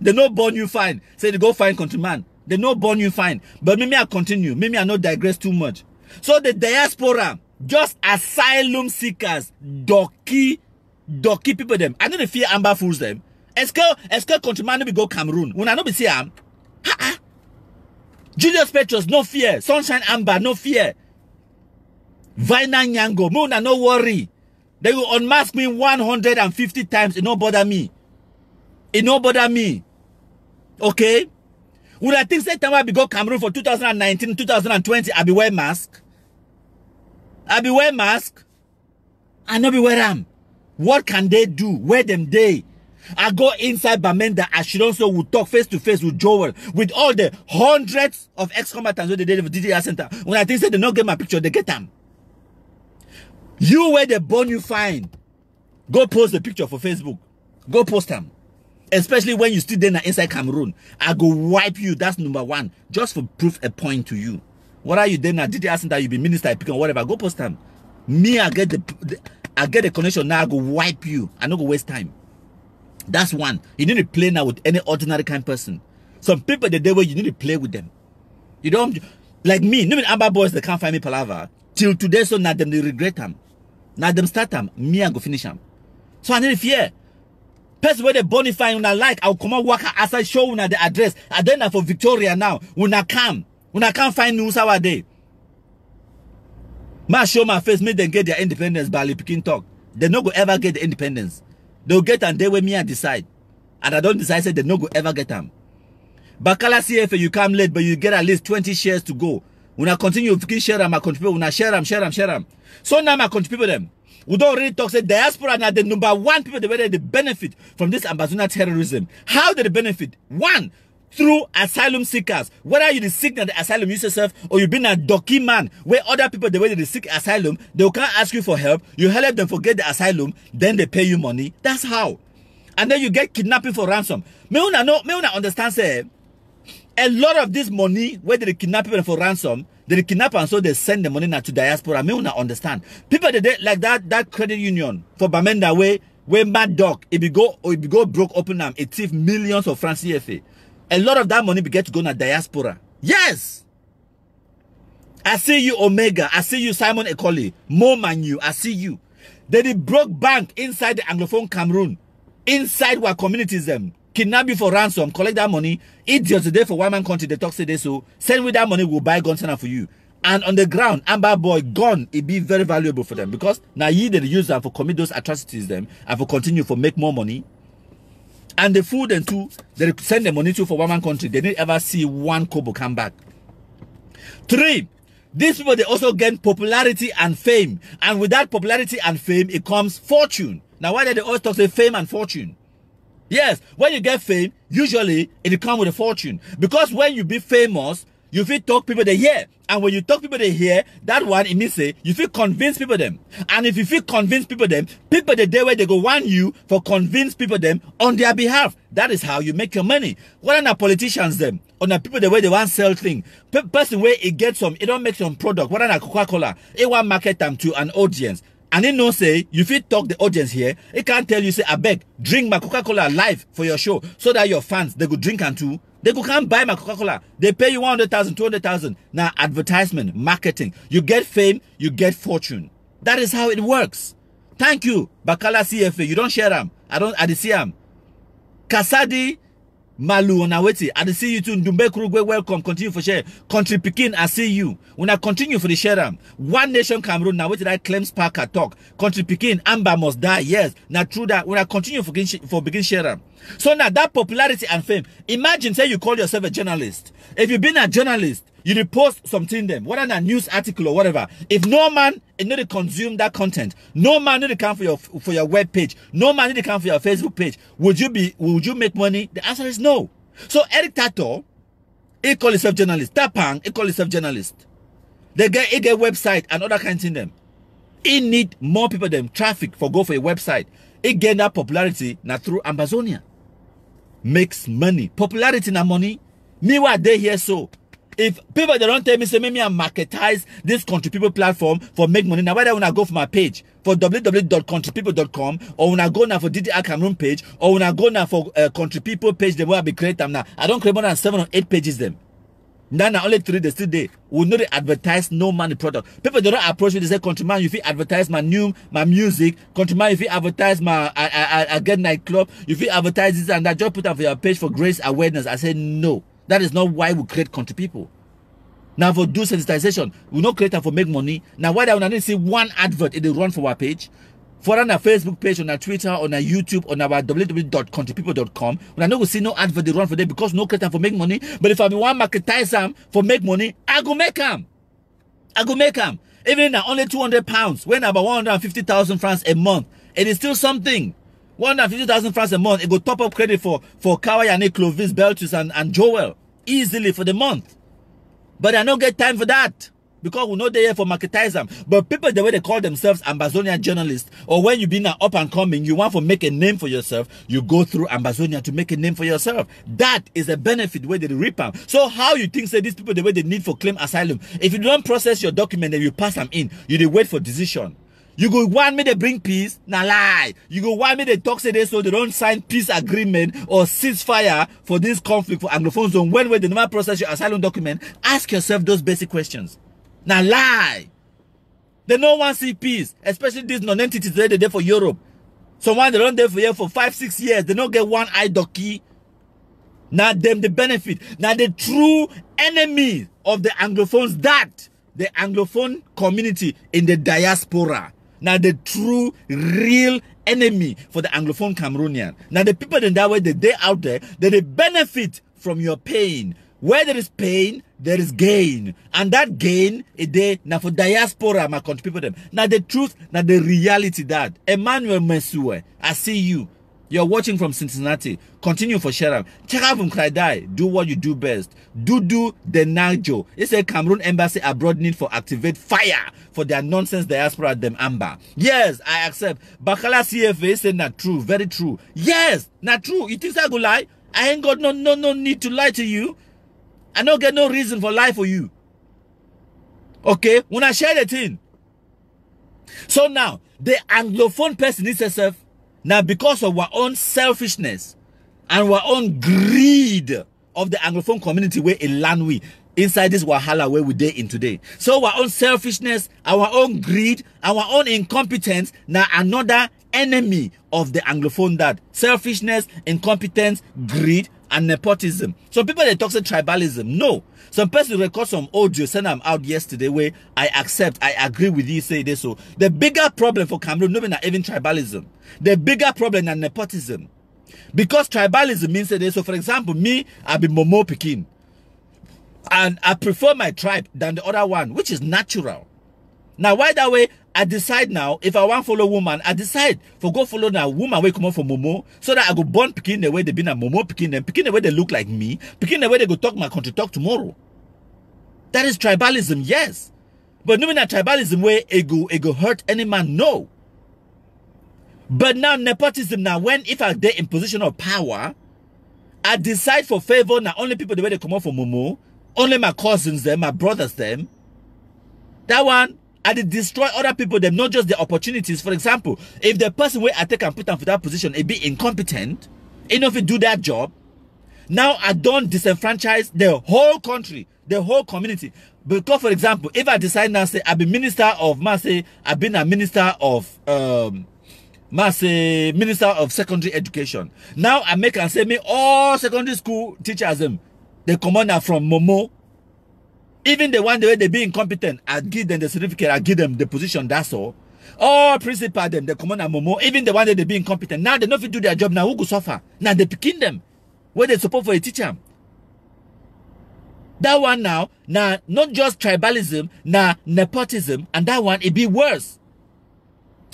They no born you fine. Say, go find countryman. They no born you fine. But maybe I continue. Maybe I not digress too much. So the diaspora, just asylum seekers, docky people them. I don't fear Amber fools them. Eske countryman we go Cameroon. When I know be see am. Julius Petros, no fear. Sunshine Amber, no fear. Vina Nyango, Muna, no worry. They will unmask me 150 times. It no bother me. It no bother me. Okay? When I think that time I be go Cameroon for 2019, 2020, I be wear mask. I be wear mask. I no be wear am. What can they do? Where them they? I go inside Bamenda, I should also will talk face to face with Joel, with all the hundreds of ex-combatants who they did for DDR Center. When I think say they not get my picture, they get them. You where they born you fine. Go post the picture for Facebook. Go post them. Especially when you still there inside Cameroon. I go wipe you. That's number one. Just for proof a point to you. What are you there now? DDR Center, you be minister, pick on whatever. Go post them. Me, I get the connection now. I go wipe you. I don't go waste time. That's one. You need to play now with any ordinary kind of person. Some people the day where you need to play with them. You don't like me. No Amber boys they can't find me palaver till today. So now them they regret them. Now them start them. Me I go finish them. So I need to fear. Person where they bonify when I like I'll come and work as I show una the address. And then for Victoria now when I can't find news our day. Ma show my face, make them get their independence by Peking talk. They no go ever get the independence. They'll get and they will me and decide. And I don't decide say they no go ever get them. Bakala CFA you come late, but you get at least 20 shares to go. When I continue to share them, I contribute, when I share them. So now I contribute them. We don't really talk say diaspora now the number one people where they benefit from this Ambazonia terrorism. How do they benefit? One, through asylum seekers. Whether you seek the asylum yourself or you've been a docky man where other people the way they seek asylum, they can't ask you for help. You help them forget the asylum, then they pay you money. That's how. And then you get kidnapping for ransom. Me una understand say a lot of this money where they kidnap people for ransom, they kidnap and so they send the money now to diaspora. Me una understand. People they like that credit union for Bamenda where mad dog if you go broke open them, it thief millions of francs CFA. A lot of that money begin to go to diaspora. Yes. I see you, Omega. I see you, Simon Ekoli. Mo Manu. I see you. They broke bank inside the Anglophone Cameroon. Inside where communities them. Kidnap you for ransom. Collect that money. Idiots today for one man country. They talk say this. So send with that money. We'll buy guns for you. And on the ground, Amber boy gun. It be very valuable for them. Because now they use them for commit those atrocities them. And for continue for make more money. And the food and two, they send the money to for one man country. They didn't ever see one kobo come back. 3, these people, they also gain popularity and fame. And with that popularity and fame, it comes fortune. Now, why did they always talk say fame and fortune? Yes, when you get fame, usually it comes with a fortune. Because when you be famous, you feel talk people they hear. And when you talk people they hear, that one, it means say, you feel convince people them. And if you feel convince people them, people the day where they go want you for convince people them on their behalf. That is how you make your money. What are the politicians them? On the people the way they want sell thing. Person where it gets some, it don't make some product. What are the Coca-Cola? It want market them to an audience. And it no say, you feel talk the audience here, it can't tell you say, I beg, drink my Coca-Cola live for your show. So that your fans, they go drink and too. They go can't buy my Coca-Cola. They pay you 100,000, 200,000. Now advertisement, marketing. You get fame, you get fortune. That is how it works. Thank you, Bakala CFA. You don't share them. I see them. Kasadi Malu Onaweti. I see you too. Ndumbe Kurugwe, welcome. Continue for share. Country Pekin, I see you. When I continue for the share them. One Nation Cameroon. Now wait till I claims Parker talk. Country Pekin, Amber must die. Yes. Now true that when I continue for begin share them. So now that popularity and fame. Imagine say you call yourself a journalist. If you've been a journalist, you repost something them, whether a news article or whatever. If no man need to consume that content, no man need to come for your web page, no man need to come for your Facebook page, would you make money? The answer is no. So Eric Tato, he call himself journalist. Tapang, he call himself journalist. He get website and other kinds in them. He need more people them traffic for go for a website. He gain that popularity now through Ambazonia. Makes money. Popularity na money. Me what they here so. If people they don't tell me say maybe I marketize this country people platform for make money. Now whether when I go for my page for www.countrypeople.com or when I go now for DDR Cameroon page or when I go now for country people page, they will be create them now. I don't create more than 7 or 8 pages them. Now only 3 they still there. We know they advertise no money product. People they don't approach me, they say country man, you feel advertise my music, country man, you feel advertise my I get nightclub, you feel advertise this and that, just put up for your page for grace awareness. I said no. That is not why we create country people. Now for do sensitization, we not create them for make money. Now why don't I see one advert it they run for our page? For on our Facebook page, on our Twitter, on our YouTube, on our www.countrypeople.com. When I know we see no advert they run for them because no create them for make money. But if I be one marketize them for make money, I go make them. I go make them. Even now only £200, when about 150,000 francs a month, it is still something. 150,000 francs a month. It go top up credit for Kawayane, Clovis, Beltus, and Joel easily for the month. But I don't get time for that. Because we know they're here for marketism. But people, the way they call themselves Ambazonia journalists, or when you been up and coming, you want to make a name for yourself, you go through Ambazonia to make a name for yourself. That is a benefit where they rip them. So how you think, say, these people, the way they need for claim asylum, if you don't process your document and you pass them in, you dey wait for decision. You go want me to bring peace? Nah lie. You go want me to talk say this so they don't sign peace agreement or ceasefire for this conflict for Anglophone zone. When they never process your asylum document, ask yourself those basic questions. Now lie. They no one see peace, especially these non-entities they're there for Europe. Someone they don't there for here for 5-6 years. They don't get one eye docky. Now them the benefit. Now the true enemy of the Anglophones, that the Anglophone community in the diaspora. Now the true real enemy for the Anglophone Cameroonian. Now the people in that way, they out there, they benefit from your pain. Where there is pain, there is gain. And that gain is there now for diaspora, my country people them. Now the truth, now the reality that. Emmanuel Mesue, I see you. You're watching from Cincinnati. Continue for Sharam. Check out from Kraidai. Do what you do best. Do the Najo. It's a Cameroon embassy abroad need for activate fire for their nonsense diaspora them Amba. Yes, I accept. Bakala CFA said not true. Very true. Yes, not true. You think I go lie? I ain't got no need to lie to you. I don't get no reason for lie for you. Okay? When I share the thing. So now, the Anglophone person is herself. Now, because of our own selfishness and our own greed of the Anglophone community where in land we inside this Wahala where we day in today. So our own selfishness, our own greed, our own incompetence, now another enemy of the Anglophone that selfishness, incompetence, greed, and nepotism. Some people they talk say tribalism. No. Some person record some audio, send them out yesterday where I accept, I agree with you, say this. So the bigger problem for Cameroon, not even tribalism. The bigger problem is nepotism. Because tribalism means that, so for example, me, I be Momo Pekin. And I prefer my tribe than the other one, which is natural. Now, why that way? I decide now, if I want to follow woman, I decide for go follow now woman way come out from Momo, so that I go born Pekin the way they been a Momo Pekin, and Pekin the way they look like me, Pekin the way they go talk my country talk tomorrow. That is tribalism, yes. But no that tribalism where it go hurt any man, no. But now nepotism now, when if I dey in position of power, I decide for favor now only people the way they come out from Momo, only my cousins them, my brothers them. That one, I did destroy other people, them not just the opportunities. For example, if the person where I take and put them for that position, it be incompetent, enough to do that job. Now I don't disenfranchise the whole country, the whole community. Because for example, if I decide now say I be minister of I've been a minister of minister of secondary education. Now I make and say me all secondary school teachers them they come on now from Momo. Even the one the way they be incompetent, I give them the certificate, I give them the position, that's all. All principal them, they come on and Momo, even the one that they be incompetent. Now they don't fit do their job, now who go suffer? Now they picking them. Where they support for a teacher. That one now, not just tribalism, now nepotism, and that one it be worse.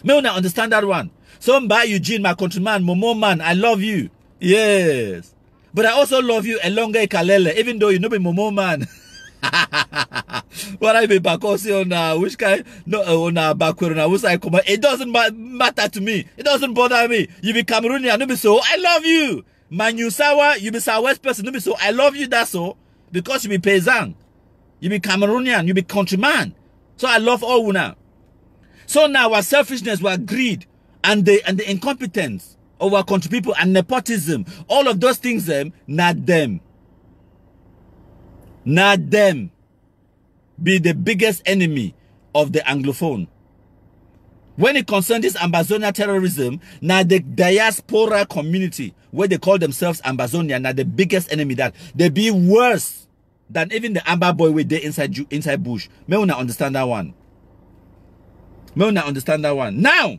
May not understand that one. So by Eugene, my countryman, Momo man, I love you. Yes. But I also love you Elonga Kalele, even though you know be Momo man. What I be back also on which kind no on backward on which I come. It doesn't matter to me. It doesn't bother me. You be Cameroonian, no be so I love you. Manyusawa, you be Southwest person, no be so I love you, that's all. Because you be paysan. You be Cameroonian, you be countryman. So I love all now. So now our selfishness, our greed, and the incompetence of our country people and nepotism, all of those things not them. Not them be the biggest enemy of the Anglophone. When it concerns this Ambazonia terrorism, now the diaspora community, where they call themselves Ambazonia, now the biggest enemy that they be worse than even the Amber boy with they inside bush. May we not understand that one. May we not understand that one. Now,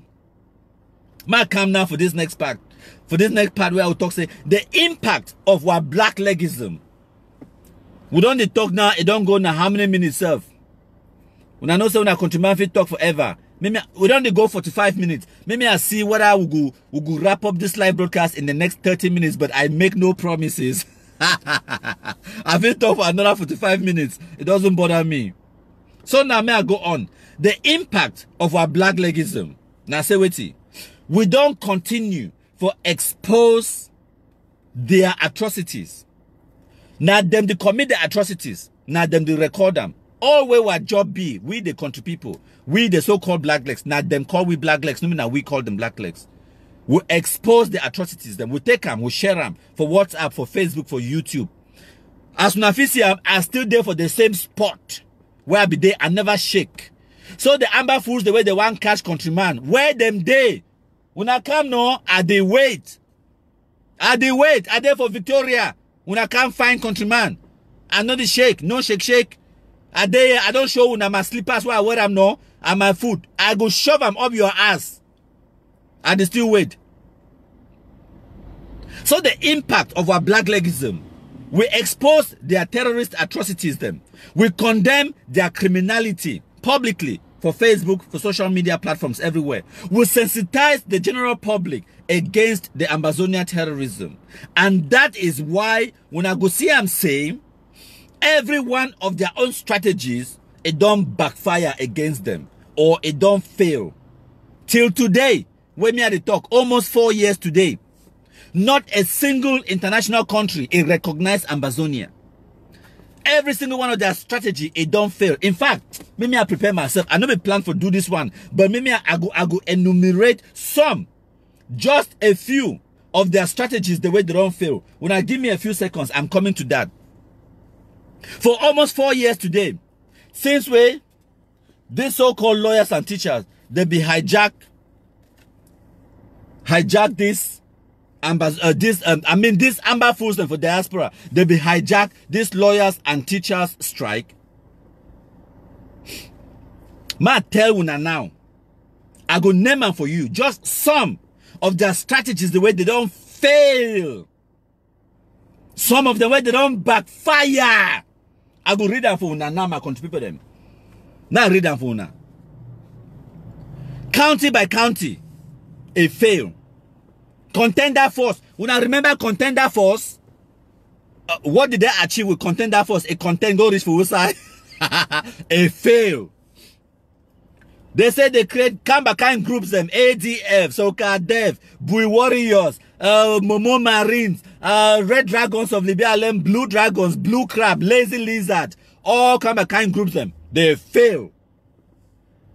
my come now for this next part. For this next part where I will talk say the impact of our black legism. We don't talk now, it don't go now how many minutes serve. When I know so when I continue to talk forever, Maybe we don't go 45 minutes. Maybe I see whether we go wrap up this live broadcast in the next 30 minutes, but I make no promises. I've been talking for another 45 minutes. It doesn't bother me. So now may I go on. The impact of our blacklegism. Now say wait. We don't continue for expose their atrocities. Now them to commit the atrocities. Now them to record them. All where our job be, we the country people, we the so-called blacklegs, now them call we blacklegs, no mean we call them blacklegs. We expose the atrocities, them we take them, we share them for WhatsApp, for Facebook, for YouTube. As Nafisia are still there for the same spot where I be there and never shake. So the Amber Fools, the way they want catch countryman, where them they? When I come now, are they wait? Are they wait? Are they for Victoria? When I can't find countryman, I know the shake, no shake. I don't show you my slippers where I wear them now and my food. I go shove them up your ass. And they still wait. So the impact of our blacklegism, we expose their terrorist atrocities them. We condemn their criminality publicly for Facebook, for social media platforms everywhere. We sensitize the general public against the Ambazonia terrorism. And that is why when I go see I'm saying, every one of their own strategies, it don't backfire against them or it don't fail. Till today, when me at the talk, almost 4 years today, not a single international country it recognized Ambazonia. Every single one of their strategy, it don't fail. In fact, maybe I prepare myself. I know we plan for do this one, but maybe I go enumerate some, just a few of their strategies the way they don't fail. When I give me a few seconds, I'm coming to that. For almost 4 years today, since these so-called lawyers and teachers, they be hijack this these Amber Fools for diaspora, they be hijack this lawyers and teachers strike. Ma tell una now, I go name them for you, just some of their strategies the way they don't fail. Some of the way they don't backfire. I go read them for una now, my country people them. Now read them for una. County by county, a fail. Contender force. Una remember contender force? What did they achieve with contender force? A contend go reach for which side? A fail. They say they create kind groups them, ADF, Soka Dev, Bui Warriors, Momo Marines, Red Dragons of Libya, Blue Dragons, Blue Crab, Lazy Lizard, all kind groups them. They fail.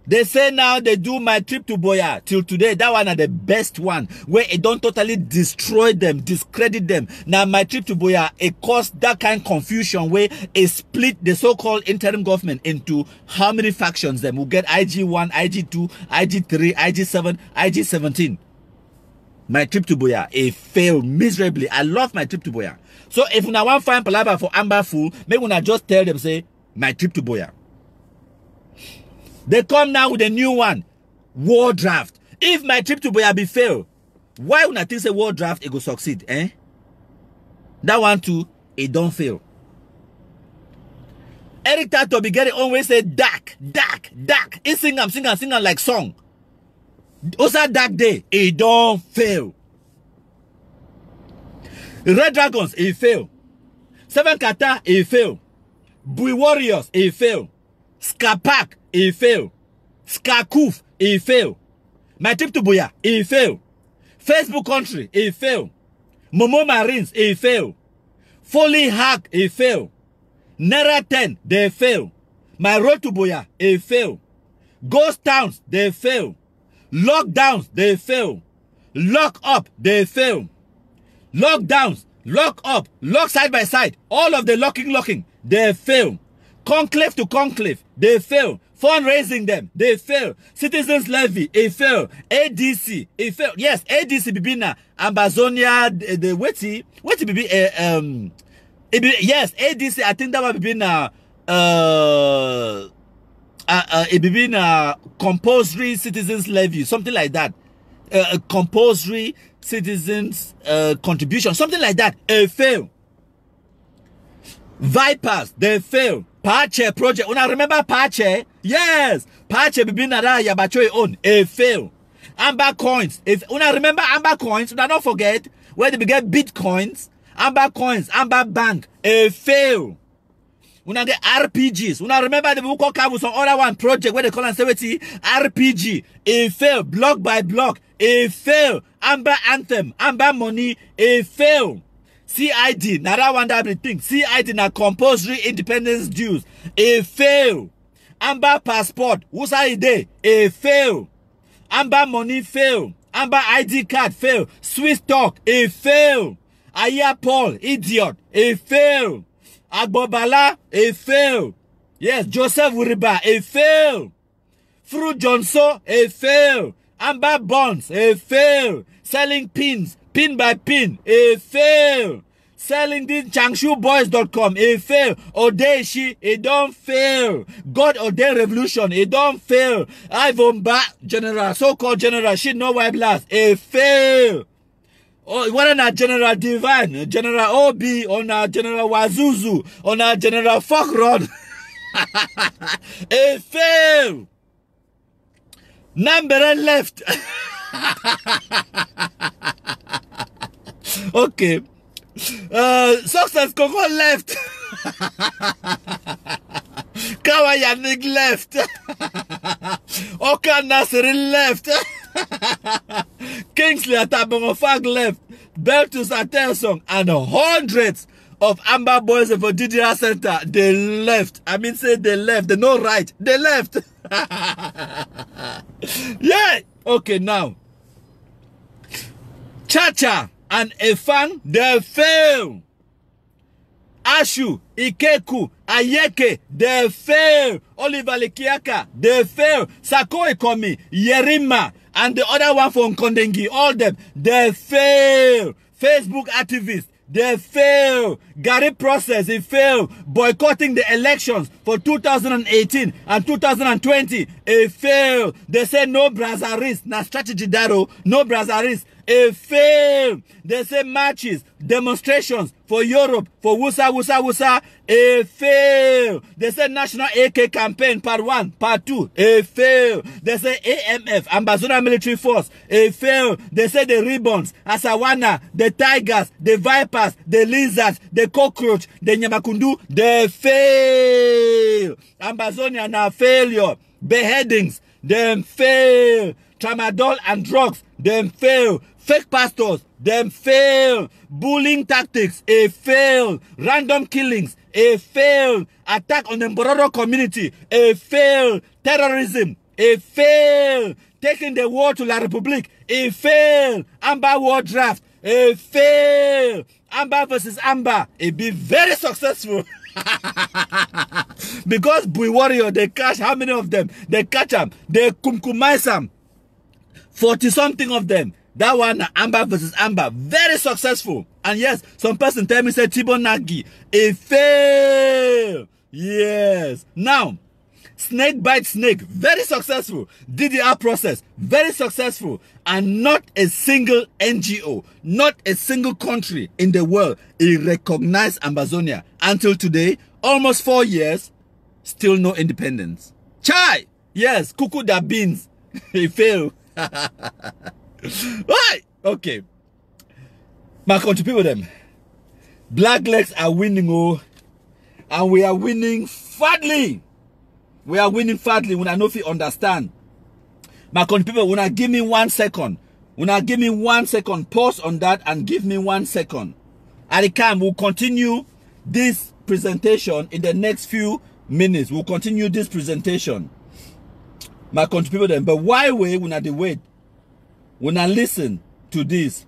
They say now they do my trip to Boya till today. That one are the best one where it don't totally destroy them, discredit them. Now my trip to Boya, it caused that kind of confusion where it split the so-called interim government into how many factions them will get IG1, IG2, IG3, IG7, IG17. My trip to Boya, it failed miserably. I love my trip to Boya. So if you want to find palabra for Amber Fool, maybe when I just tell them say my trip to Boya. They come now with a new one, war draft. If my trip to Boya be fail, why would I think say war draft it go succeed? That one too, it don't fail. Eric Tato be getting always say dark. He sing like song. Also dark day, it don't fail. Red Dragons, it fail. Seven Kata, it fail. Bui Warriors, it fail. Skapak, it fail. Skakuf, it fail. My trip to Boya, it fail. Facebook country, it fail. Momo Marines, it fail. Foley Hack, it fail. Nera 10, they fail. My road to Boya, it fail. Ghost towns, they fail. Lockdowns, they fail. Lock up, they fail. Lockdowns, lock up, lock side by side. All of the locking, they fail. Conclave to conclave, they fail. Fundraising them, they fail. Citizens levy, it fail. ADC, it fail. Yes, ADC bibina Ambazonia the weti bibi yes, ADC I think that would be it bibina compulsory citizens levy, something like that. Compulsory citizens contribution, something like that. It fail. Vipers, they fail. Pache project. Una remember Pache? Yes. Pache bibinara yabachoy own. A fail. Amber coins. If una remember Amber coins, una don't forget where they get Bitcoins. Amber coins. Amber bank. A fail. Una get RPGs. Una remember the book called some other one project where they call and say RPG. A fail. Block by block. A fail. Amber anthem. Amber money. A fail. CID, na that one that everything. CID na compulsory independence dues. A fail. Amber passport. Who's ID? A fail. Amber money fail. Amber ID card fail. Swiss talk. A fail. Aya Paul, idiot. A fail. Agbobala. A fail. Yes, Joseph Wuriba. A fail. Fruit Johnson. A fail. Amber bonds. A fail. Selling pins. Pin by pin, a fail. Selling this changshuboys.com, a fail. Odeshi, it don't fail. God ordained revolution, it don't fail. Ivan Ba, general, so-called general, shit no white blast, a fail. Oh, what on General Divine, General Obi, on a General Wazuzu, on a General Fuckrod. A fail. Number left. Okay. Success Congo left. Kawayanik left. Oka Nasiri left. Kingsley Atabongofag left. Beltus Atelsong and hundreds of Amber boys of Didier Center, they left. I mean, say they left. They no right. They left. Yeah. Okay, now. Chacha and Efang, they fail. Ashu, Ikeku, Ayeke, they fail. Oliver Lekiaka, they fail. Sako Ekomi, Yerima, and the other one from Kondengi, all them, they fail. Facebook activists, they fail. Gary Process, he failed. Boycotting the elections for 2018 and 2020, he failed. They say no Brazaris, na strategy daro, no Brazaris. A fail. They say marches, demonstrations for Europe, for Wusa. A fail. They say National AK campaign part 1, part 2. A fail. They say AMF, Ambazonia Military Force. A fail. They say the ribbons, Asawana, the tigers, the vipers, the lizards, the cockroach, the Nyamakundu. They fail. Ambazonia na failure. Beheadings, them fail. Tramadol and drugs, them fail. Fake pastors, them fail. Bullying tactics, a fail. Random killings, a fail. Attack on the Mbororo community, a fail. Terrorism, a fail. Taking the war to La Republique, a fail. Amber war draft, a fail. Amber versus Amber, it be very successful. Because Bui Warrior, they catch how many of them? They catch them, they kumkumize them. 40-something of them. That one, Amber versus Amber, very successful. And yes, some person tell me, say, Tibo Nagi, a fail. Yes. Now, snake bite snake, very successful. DDR process, very successful. And not a single NGO, not a single country in the world, recognized Ambazonia. Until today, almost 4 years, still no independence. Chai! Yes, cuckoo da beans. He failed. Right, okay. My country people, them black legs are winning, oh, and we are winning fatly. We are winning fatly. When I know if you understand, my country people, when I give me 1 second, pause on that and give me 1 second. At the time, we'll continue this presentation in the next few minutes. We'll continue this presentation. My country people, them, but why wait when I wait? When I listen to this.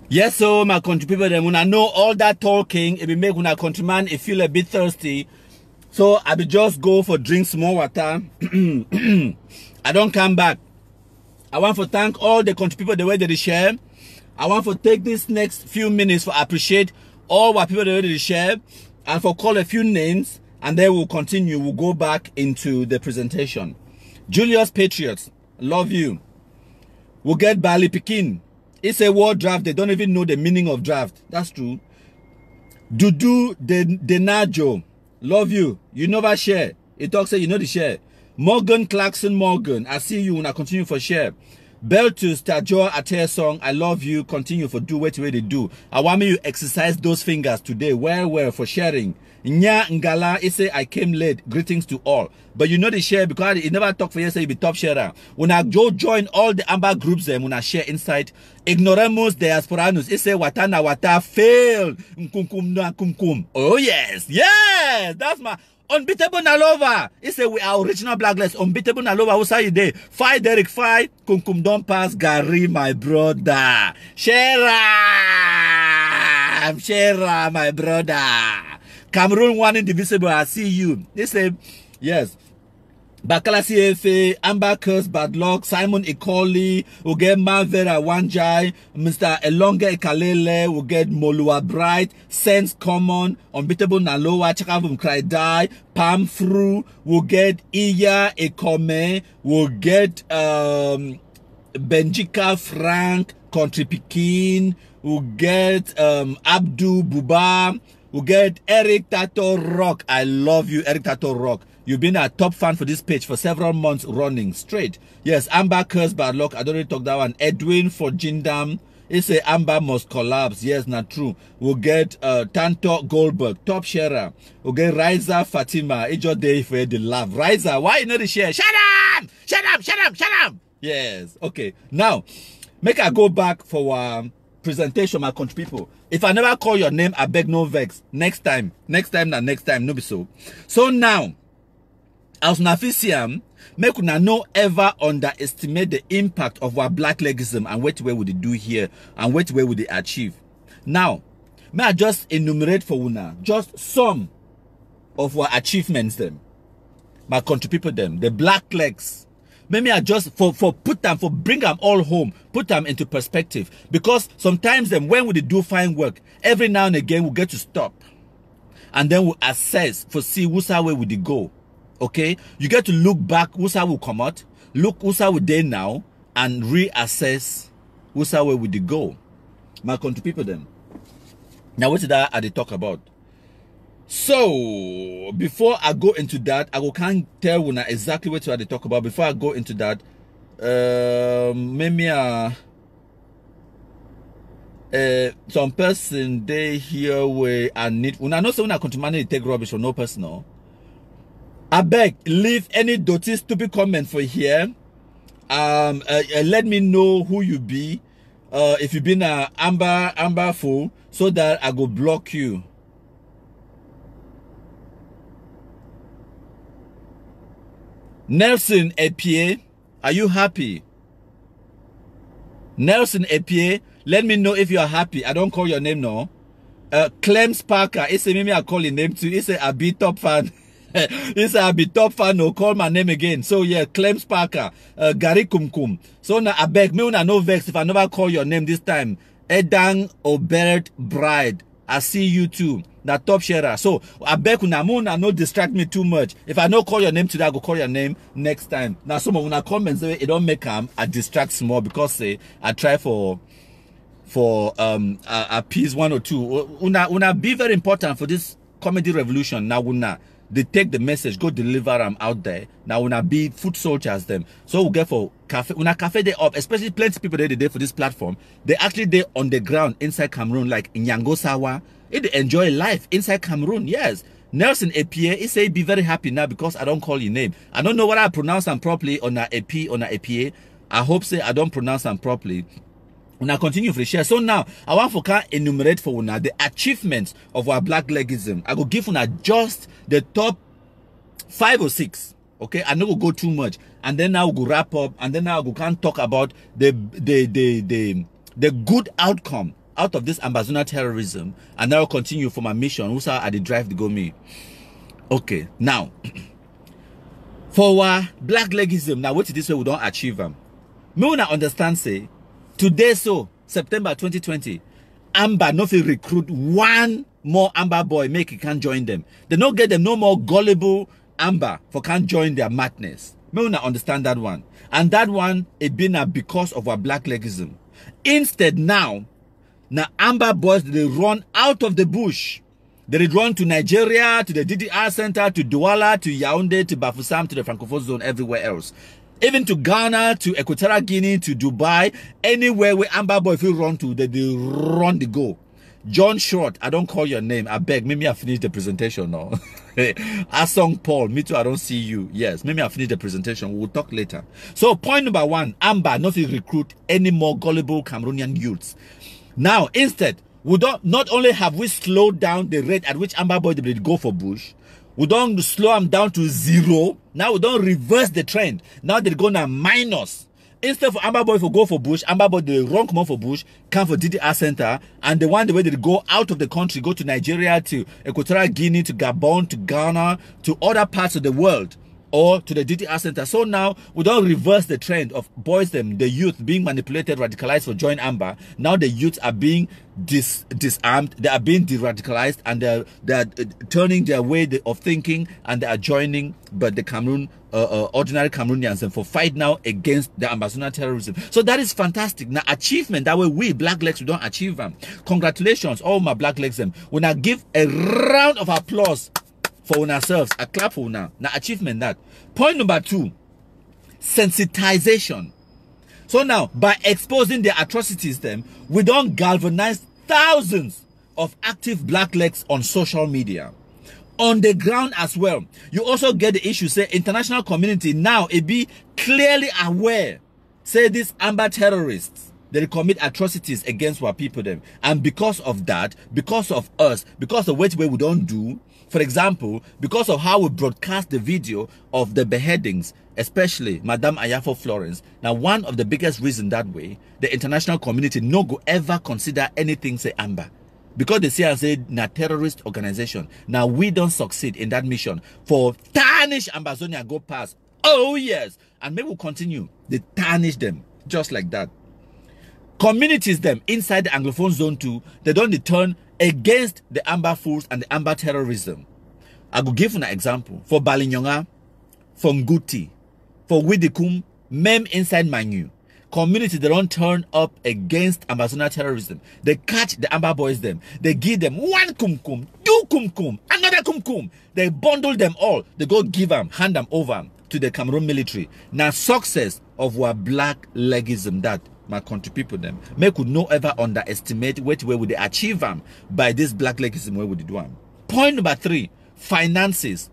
Yes, so my country people, then when I know all that talking, it will make when I countryman it feel a bit thirsty. So I will just go for drink some more water. I don't come back. I want to thank all the country people the way they share. I want to take this next few minutes for appreciate all what people the way they share and for call a few names, and then we'll continue. We'll go back into the presentation. Julius Patriots, love you. We'll get Bali Pekin. It's a word draft. They don't even know the meaning of draft. That's true. Dudu Denajo, love you. You never share. It talks say you know the share. Morgan Clarkson Morgan, I see you when I continue for share. Beltus Tajo Ate song, I love you. Continue for do what they do. I want me to exercise those fingers today. Well for sharing. Nya Ngala, it say I came late. Greetings to all. But you know the share because it never talk for you, say you be top sharer. When I go join all the Amber groups them, when I share insight, ignoramus diasporanus, it say watana wata fail. Nkumkum na kumkum. Oh yes, that's my unbeatable Nalova. It say we are original blacklist. Unbeatable Nalova, who say you day? Fight Derek, fight. Kumkum don't pass Gary, my brother. Shera, my brother. Cameroon one indivisible, I see you. They say, yes. Bakala CFA, Amber Curse, Bad Luck, Simon Ekoli, we'll get Mavera Wanjai, Mr. Elonga Ekalele, we'll get Molua Bright, Sense Common, Unbeatable Naloa, Chakavum Cry Die, Palm Fru, we'll get Iya Ekome, we'll get Benjika Frank, Country Pekin, we'll get Abdu Buba, we'll get Eric Tato Rock. I love you, Eric Tato Rock. You've been a top fan for this page for several months running straight. Yes, Amber Curse Bad Luck. I don't really talk that one. Edwin for Jindam. It's a Amber must collapse. Yes, not true. We'll get Tanto Goldberg, top sharer. We'll get Riza Fatima. It's your day for the love. Riza, why you know the share? Shut up! Shut up! Shut up! Shut up! Yes. Okay. Now, make I go back for presentation, my country people. If I never call your name, I beg no vex. Next time, no be so. So now, as Nafisiam, make una no ever underestimate the impact of our black legism and what way would they do here and what way would they achieve. Now, may I just enumerate for una just some of our achievements them, my country people them, the black legs. Maybe I just for put them for bring them all home, put them into perspective. Because sometimes them when we do fine work, every now and again we get to stop. And then we'll assess for see who's way would they go. Okay? You get to look back, who's will come out, look who's will they now, and reassess who's way would they go. My country people them. Now what did I talk about? So before I go into that, I can't tell when exactly what I talk about. Before I go into that, maybe some person they here where I need when I know someone I continue to take rubbish for no personal. I beg leave any dirty stupid comment for here. Let me know who you be. If you been a Amber fool, so that I go block you. Nelson Epie, are you happy? Nelson Epie, let me know if you are happy. I don't call your name no. Clems Parker, it's a maybe I call your name too. It's a be top fan. It's a be top fan. No, call my name again. So yeah, Clems Parker, Gary Kumkum. So now I beg me una no vex if I never call your name this time. Edang Obert Bride, I see you too. That top sharer. So I beg una no distract me too much. If I don't call your name today, I go call your name next time. Now some of una comments say it don't make I distract more because say I try for a piece one or two. Una be very important for this comedy revolution. Now una they take the message, go deliver them out there. Now una be foot soldiers them. So we get for cafe. Una cafe they up, especially plenty of people they for this platform. They actually they on the ground inside Cameroon, like in Yangosawa. They enjoy life inside Cameroon. Yes. Nelson Epie, he say be very happy now because I don't call your name. I don't know whether I pronounce them properly on a Epie on a Epie. I hope say I don't pronounce them properly. Una continue for the share. So now I want to enumerate for una the achievements of our black legism. I go give una just the top 5 or 6. Okay, I no go too much, and then now we go wrap up, and then now we can talk about the good outcome out of this Ambazonia terrorism, and now continue for my mission. Who's at the drive to go me? Okay, now for our black legism, now what is this way we don't achieve them? Me wanna understand say today so September 2020, Amber no fit recruit one more Amber boy make he can't join them. They don't get them no more gullible Amber for can't join their madness. Me wanna understand that one. And that one it been because of our black legism. Instead now Amber boys they run out of the bush. They run to Nigeria, to the DDR center, to Douala, to Yaoundé, to Bafoussam, to the Francophone zone, everywhere else. Even to Ghana, to Equatorial Guinea, to Dubai, anywhere where Amber boy if you run to, they run the go. John Short, I don't call your name. I beg, maybe I finish the presentation now. Asong Paul, me too, I don't see you. Yes, maybe I finish the presentation. We'll talk later. So point number one, Amber nothing recruit any more gullible Cameroonian youths. Now, instead, we don't, not only have we slowed down the rate at which Amber boys they go for bush, we don't slow them down to 0. Now we don't reverse the trend. Now they're gonna minus. Instead for Amber boy to go for bush, Amber boy they run come for bush, come for DDR center, and the one the way they go out of the country, go to Nigeria, to Equatorial Guinea, to Gabon, to Ghana, to other parts of the world, or to the DDR center. So now we don't reverse the trend of boys them, the youth being manipulated, radicalized for join Amber. Now the youth are being disarmed, they are being de-radicalized, and they're turning their way of thinking, and they are joining but the Cameroon ordinary Cameroonians and for fight now against the Ambazonia terrorism. So that is fantastic. Now achievement that way we black legs we don't achieve them. Congratulations all my black legs them. We now give a round of applause for ourselves, a clap for now. Now achievement that. Point number 2, sensitization. So now by exposing the atrocities them, we don't galvanize thousands of active black legs on social media. On the ground as well. You also get the issue, say international community now it be clearly aware. Say these Amber terrorists, they commit atrocities against our people them. And because of that, because of us, because of what we don't do, for example, because of how we broadcast the video of the beheadings, especially Madame Ayafo Florence. Now, one of the biggest reasons that way, the international community no go ever consider anything say Amber. Because they say and say na terrorist organization. Now we don't succeed in that mission. For tarnish Ambazonia go past. Oh yes. And maybe we'll continue. They tarnish them. Just like that. Communities them inside the Anglophone zone too, they don't turn against the Amber fools and the Amber terrorism. I will give an example. For Balinyonga, for Nguti, for Widikum, Mem inside Manu. Communities they don't turn up against Ambazonia terrorism. They catch the Amber boys them. They give them one kumkum, 2 kumkum, another kumkum. They bundle them all. They go give them, hand them over to the Cameroon military. Now success of our black legism that my country people them. May could no ever underestimate what way would they achieve them by this black legism where would they do them. Point number 3, finances.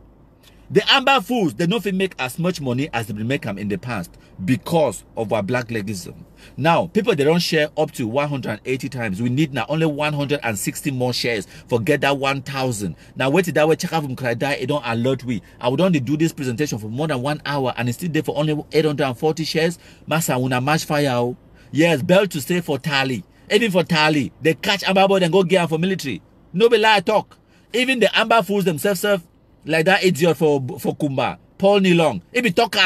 The Amber fools, they don't make as much money as they make them in the past because of our black legism. Now, people, they don't share up to 180 times. We need now only 160 more shares for get that 1,000. Now, wait till that way, check out from Krada, it don't alert we. I would only do this presentation for more than 1 hour and it's still there for only 840 shares. Massa, una match fire. Yes, bell to stay for tally. Even for tally, they catch Amber boy and go get them for military. No be lie talk. Even the Amber fools themselves like that idiot for Kumba, Paul Nilong. If you talk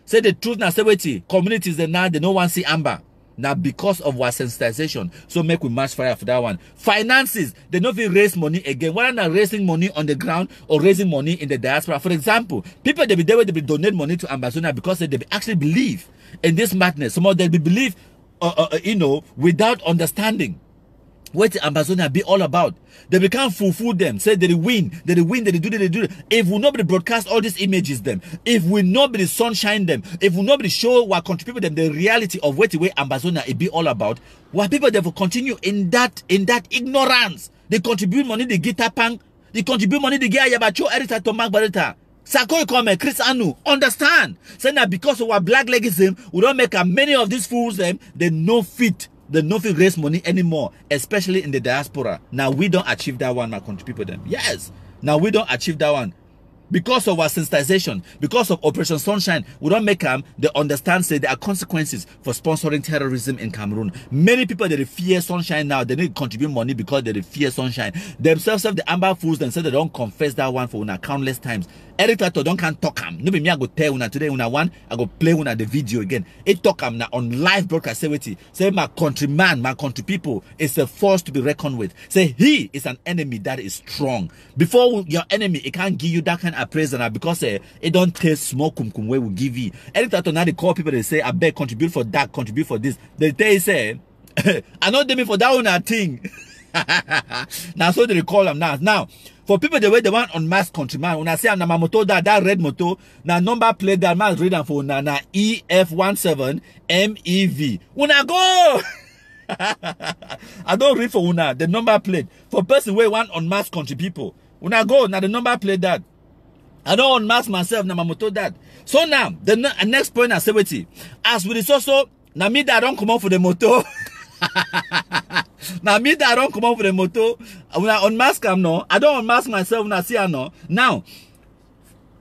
say the truth now, say wait, communities they now they no one see Amber. Now because of our sensitization, so make we match fire for that one. Finances, they don't even raise money again. Whether not raising money on the ground or raising money in the diaspora. For example, people they be there they be donate money to Ambazonia because they actually believe in this madness. Some of them believe you know, without understanding what Ambazonia be all about. They become full them, say they win, they do. If we nobody broadcast all these images them, if we nobody sunshine them, if we nobody show our country people them the reality of what the way Ambazonia it be all about, why people they will continue in that ignorance. They contribute money, they get tapang, they contribute money, they get Ayabacho, Erita Tomak Barita. Sako come, Chris Anu, understand. Say that because of our black legism, we don't make many of these fools them, they no fit. They no fit raise money anymore, especially in the diaspora. Now we don't achieve that one, my country people them. Yes. Now we don't achieve that one. Because of our sensitization, because of Operation Sunshine, we don't make them, they understand, say there are consequences for sponsoring terrorism in Cameroon. Many people, they fear Sunshine now, they need to contribute money because they fear Sunshine. Themselves, the Amber Fools, themselves, they don't confess that one for una countless times. Eric Tato don't can talk am. No be me, I go tell una today, una one, I go play una the video again. It talk am now on live broadcast, say my countryman, my country people is a force to be reckoned with. Say he is an enemy that is strong. Before your enemy, it can't give you that kind of praise and because it don't taste small kumkum where we give you. Eric Tato now they call people, they say, I beg, contribute for that, contribute for this. They tell you, say, I know them for that one thing. Now so they call them now. For people the way they want unmasked countryman, when I say na moto that red moto, na number plate that man read for na EF17 MEV. Una go. I don't read for una the number plate. For person where want unmasked country people, una go na the number plate that. I don't unmask myself na moto that. So now the next point I say with as with this also na me that don't come out for the moto. Now me that I don't come out for the moto. When I unmask am no, I don't unmask myself when I see no. Now,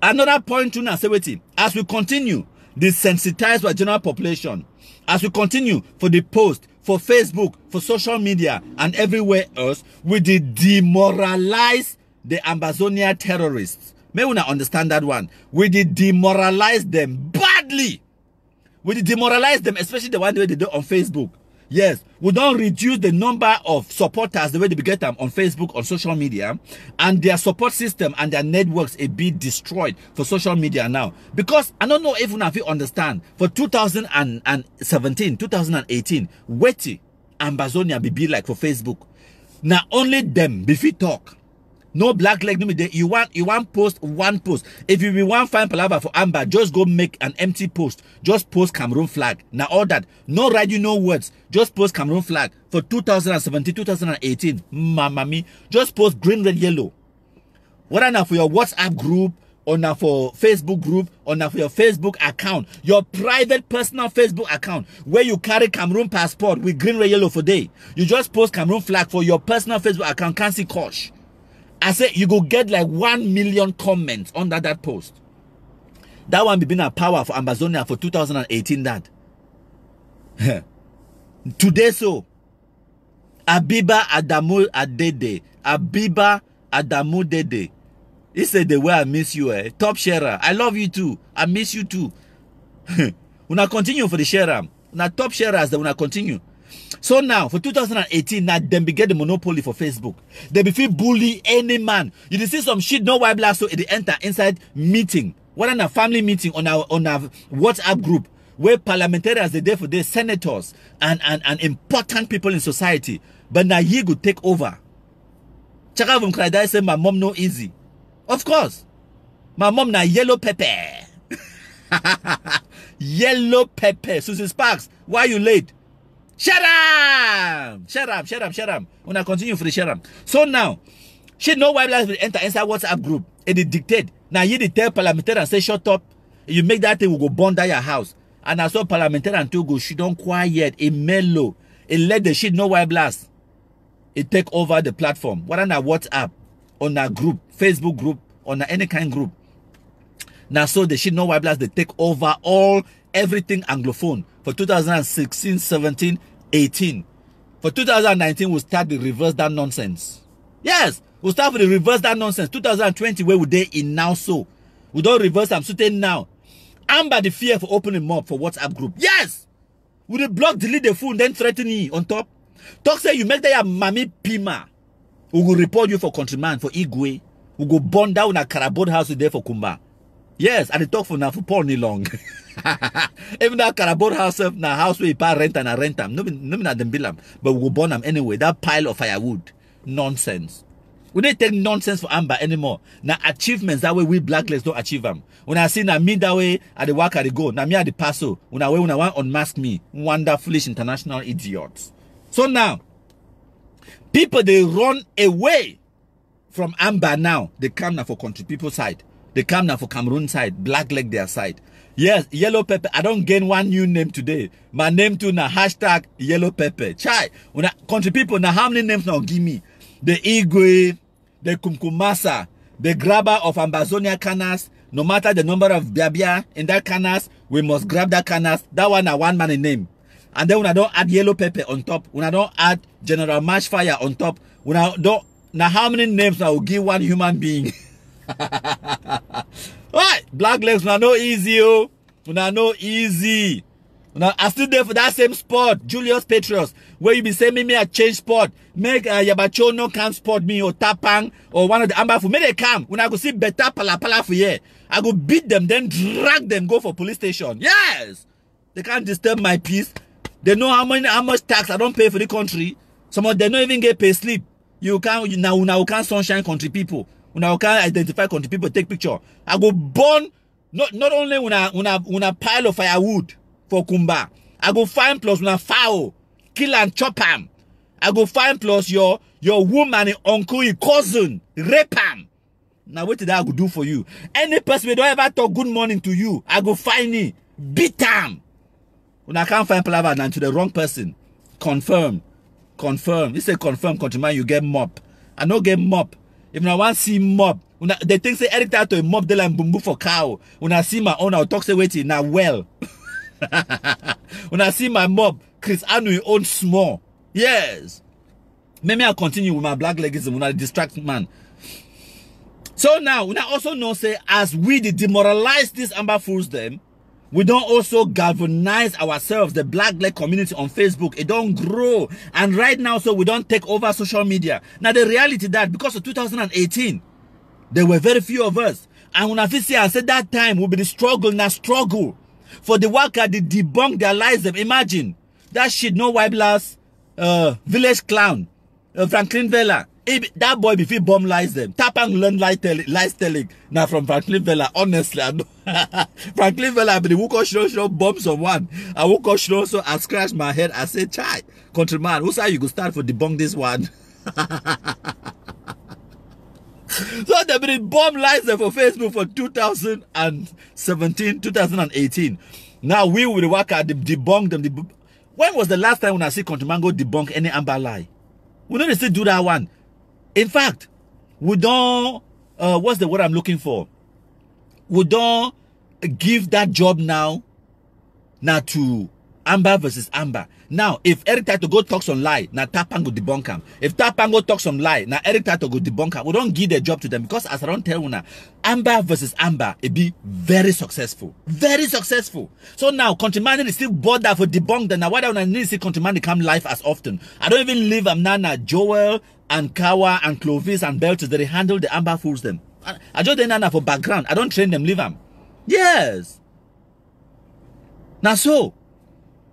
another point to say with it. As we continue desensitize our general population, as we continue for the post, for Facebook, for social media, and everywhere else, we demoralize the Ambazonia terrorists. May we not understand that one. We demoralize them badly. We demoralize them, especially the one way they do on Facebook. Yes, we don't reduce the number of supporters the way they get them on Facebook, on social media, and their support system and their networks a bit destroyed for social media now. Because I don't know if you understand, for 2017, 2018, wetty Ambazonia be like for Facebook. Now only them before talk. No black leg, no me. You want post one post. If you want find palava for Amber, just go make an empty post. Just post Cameroon flag. Now all that. No writing, no words. Just post Cameroon flag for 2017, 2018. Mama me. Just post green, red, yellow. Whether now for your WhatsApp group, or now for Facebook group, or now for your Facebook account, your private personal Facebook account, where you carry Cameroon passport with green, red, yellow for day. You just post Cameroon flag for your personal Facebook account. Can't see Kosh. I say you go get like 1 million comments under that post. That one be been a power for Ambazonia for 2018 that. Today so. Abiba Adamu Adede. Abiba Adamu Dede. He said the way I miss you, eh? Top sharer. I love you too. I miss you too. Una continue for the sharer. Una top sharers that una continue. So now, for 2018, now them be get the monopoly for Facebook. They be feel bully any man. You see some shit, no white blast, so it enter inside meeting. What in a family meeting on our WhatsApp group, where parliamentarians they there for their senators and important people in society. But now you go take over. Chaka from Kradai say my mom no easy. Of course. My mom na yellow pepper. Yellow pepper. Susie Sparks, why you late? Shut up! Shut up, shut up, shut up. When I continue for the shut up. So now, she know why will enter inside WhatsApp group. And they dictate. Now you tell parliamentarian say shut up. You make that thing will go burn down your house. And I saw parliamentarian to go, she don't quiet, it mellow. It let the shit know why blast. It take over the platform. What on a WhatsApp, on a group, Facebook group, on any kind group. Now so the shit know why blast, they take over everything Anglophone for 2016, 17, 18. For 2019, we'll start the reverse that nonsense. Yes, we'll start with the reverse that nonsense. 2020, where would they in now so? We don't reverse them, so now. Amber the fear for opening up for WhatsApp group. Yes! Would they block, delete the phone, then threaten you on top? Talk say you make that your mommy Pima. We will report you for countryman, for iGwee. We go burn down a Carabod house there for Kumba. Yes, and they talk for now for Paul long. Even that Carabod house, na house where you pay rent and a rent them. No, not them bill them, but we go burn them anyway. That pile of firewood, nonsense. We don't take nonsense for Amber anymore. Now achievements that way we blacklists don't achieve them. When I see na me that way at the work at the go, now me at the paso. When I want unmask me, wonder foolish international idiots. So now, people they run away from Amber now. They come now for country people side. They come now for Cameroon side, black leg their side. Yes, yellow pepper. I don't gain one new name today. My name too now hashtag yellow pepper. Chai. When country people now how many names now give me? The iGwee, the Kumkumasa, the grabber of Ambazonia canals, no matter the number of biabia in that canals, we must grab that canals. That one a one man in name. And then when I don't add yellow pepper on top, when I don't add General Marshfire on top, when I don't, now how many names I will give one human being? Right, black legs, now no easy, oh. Now no easy. Now I still there for that same spot, Julius Petrus, where you be saying me a change spot, make Yabacho no can spot me or Tapang or one of the Ambafu. May they come when I go see better pala for here. I go beat them, then drag them, go for police station. Yes, they can't disturb my peace. They know how much tax I don't pay for the country. Some of them don't even get pay slip. You can't now can't sunshine country people. Now can't identify country people, take picture. I go burn not only when I pile of firewood for Kumba. I go find plus when I foul, kill and chop him. I go find plus your woman, uncle, your cousin, rape him. Now what did I go do for you? Any person who don't ever talk good morning to you, I go find him, beat him. When I can't find palaver and to the wrong person, confirm. You say confirm, countryman, you get mop. I no get mop. If I want to see mop, they think say Eric Tato a mop, they like bumbu for cow. When I see my own, I'll talk say waiting now well. When I see my mob, Chris Anu own small. Yes. Maybe I'll continue with my black legism when I distract man. So now, when I also know say as we demoralize these Amber Fools them, we don't also galvanize ourselves, the black leg community on Facebook. It don't grow. And right now, so we don't take over social media. Now the reality that because of 2018, there were very few of us. And when I see I said that time will be the struggle. For the worker, they debunk their lies. Imagine that shit, no white blast, village clown, Franklin Vela. That boy before bomb lies them. Tapang learn lies telling. Now from Franklin Vela, honestly, I know. Franklin Vela, but the woke show bomb someone. I woke up show so I scratched my head. I said, "Chai, countryman, who's how you go start for debunk this one?" So they been bomb lies there for Facebook for 2017, 2018. Now we will work at debunk them. When was the last time when I see countryman go debunk any Amber lie? We don't still do that one. In fact, we don't, what's the word I'm looking for? We don't give that job now to Amber versus Amber. Now, if Eric Tato go talk some lie, now Tapang go debunk him. If Tapang go talk some lie, now Eric Tato go debunk him. We don't give the job to them because as I don't tell you now, Amber versus Amber, it be very successful. Very successful. So now, countryman is still bother for debunk them. Now, why don't I need to see countryman to come live as often? I don't even leave Nana, Joel, and Kawa, and Clovis, and Belches. They handle the Amber Fools them. I just Nana for background. I don't train them, leave them. Yes. Now so,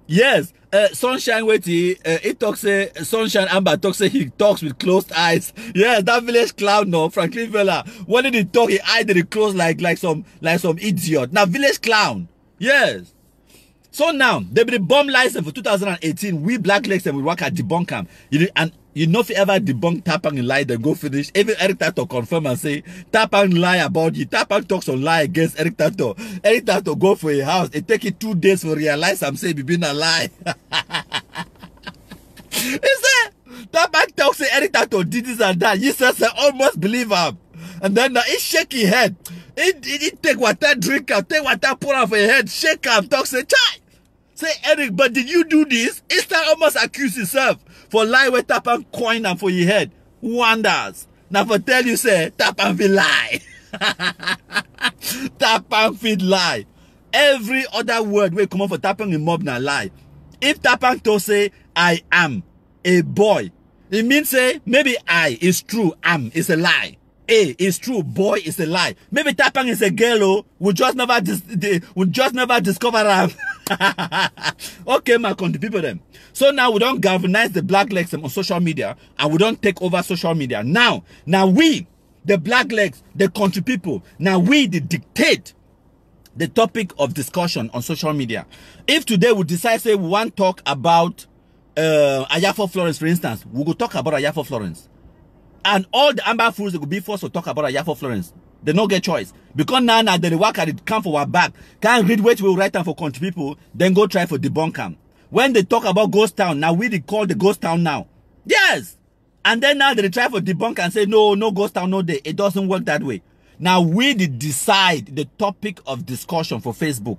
yes. Sunshine waiting. It talks say Sunshine Amber talks say he talks with closed eyes. Yes, that village clown no Franklin Vela. When did he talk? He eyed it closed like some idiot. Now village clown. Yes. So now they be the bomb license for 2018. We black legs and we work at debunk them. And you know if you ever debunk Tapang and lie, then go finish. Even Eric Tato confirm and say Tapang lie about you. Tapang talks on lie against Eric Tato. Eric Tato go for a house. It take it 2 days to realize I'm saying been a lie. He said Tapang talks say Eric Tato did this and that. You said almost believe him. And then now he shake his head. He take water, drink out, take water, pour out for your head, shake him, talk, say, chai. Say, Eric, but did you do this? He start almost accuse himself for lie with Tapang coin and for your head. Wonders. Now for tell you, say, Tapang will lie. Tapang will lie. Every other word will come up for Tapang in mob na lie. If Tapang to say, I am a boy, it means say, maybe I is true, am is a lie. A is true, boy is a lie. Maybe Tapang is a girl, we just never discover her. Okay, my country people them. So now we don't galvanize the black legs on social media and we don't take over social media. Now we, the black legs, the country people, now we dictate the topic of discussion on social media. If today we decide say we want to talk about Ayafo Florence, for instance, we will talk about Ayafo Florence. And all the Amber Fools will be forced to talk about Ayafo Florence. They don't get choice. Because now they work at it, come for our back. Can't read which will write down for country people, then go try for debunk them. When they talk about ghost town, now we call the ghost town now. Yes. And then now they try for debunk and say, no ghost town, no day. It doesn't work that way. Now we decide the topic of discussion for Facebook.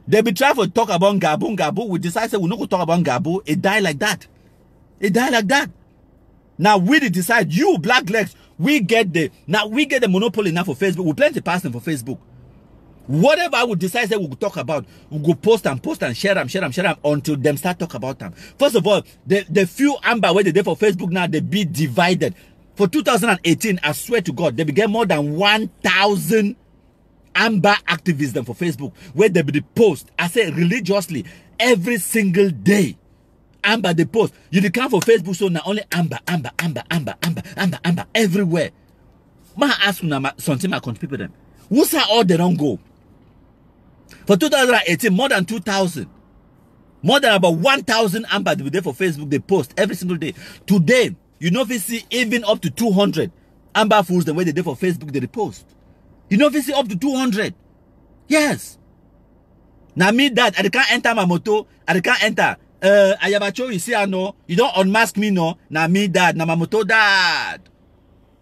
They be trying to talk about Gabu. We decide say we not go talk about Gabu. It die like that. It die like that. Now we decide, you black legs, we get the monopoly now for Facebook. We plenty passing for Facebook. Whatever I would decide that we will talk about, we go post and share them until them start talk about them. First of all, the few Amber where they did for Facebook now, they be divided. For 2018, I swear to God, they began more than 1,000 Amber activism for Facebook, where they be post, I say religiously, every single day. Amber they post. You can for Facebook, so now only Amber, everywhere. Ma ask you something I can people them. Who say all they don't go? For 2018, more than 2,000. More than about 1,000 Amber they for Facebook, they post every single day. Today, you know if you see even up to 200 Amber fools the way they did for Facebook, they post. You know if you see up to 200. Yes. Now me that, I can't enter my moto, I can't enter. Ayabacho, you see I know, you don't unmask me no. Now me that, now my moto that.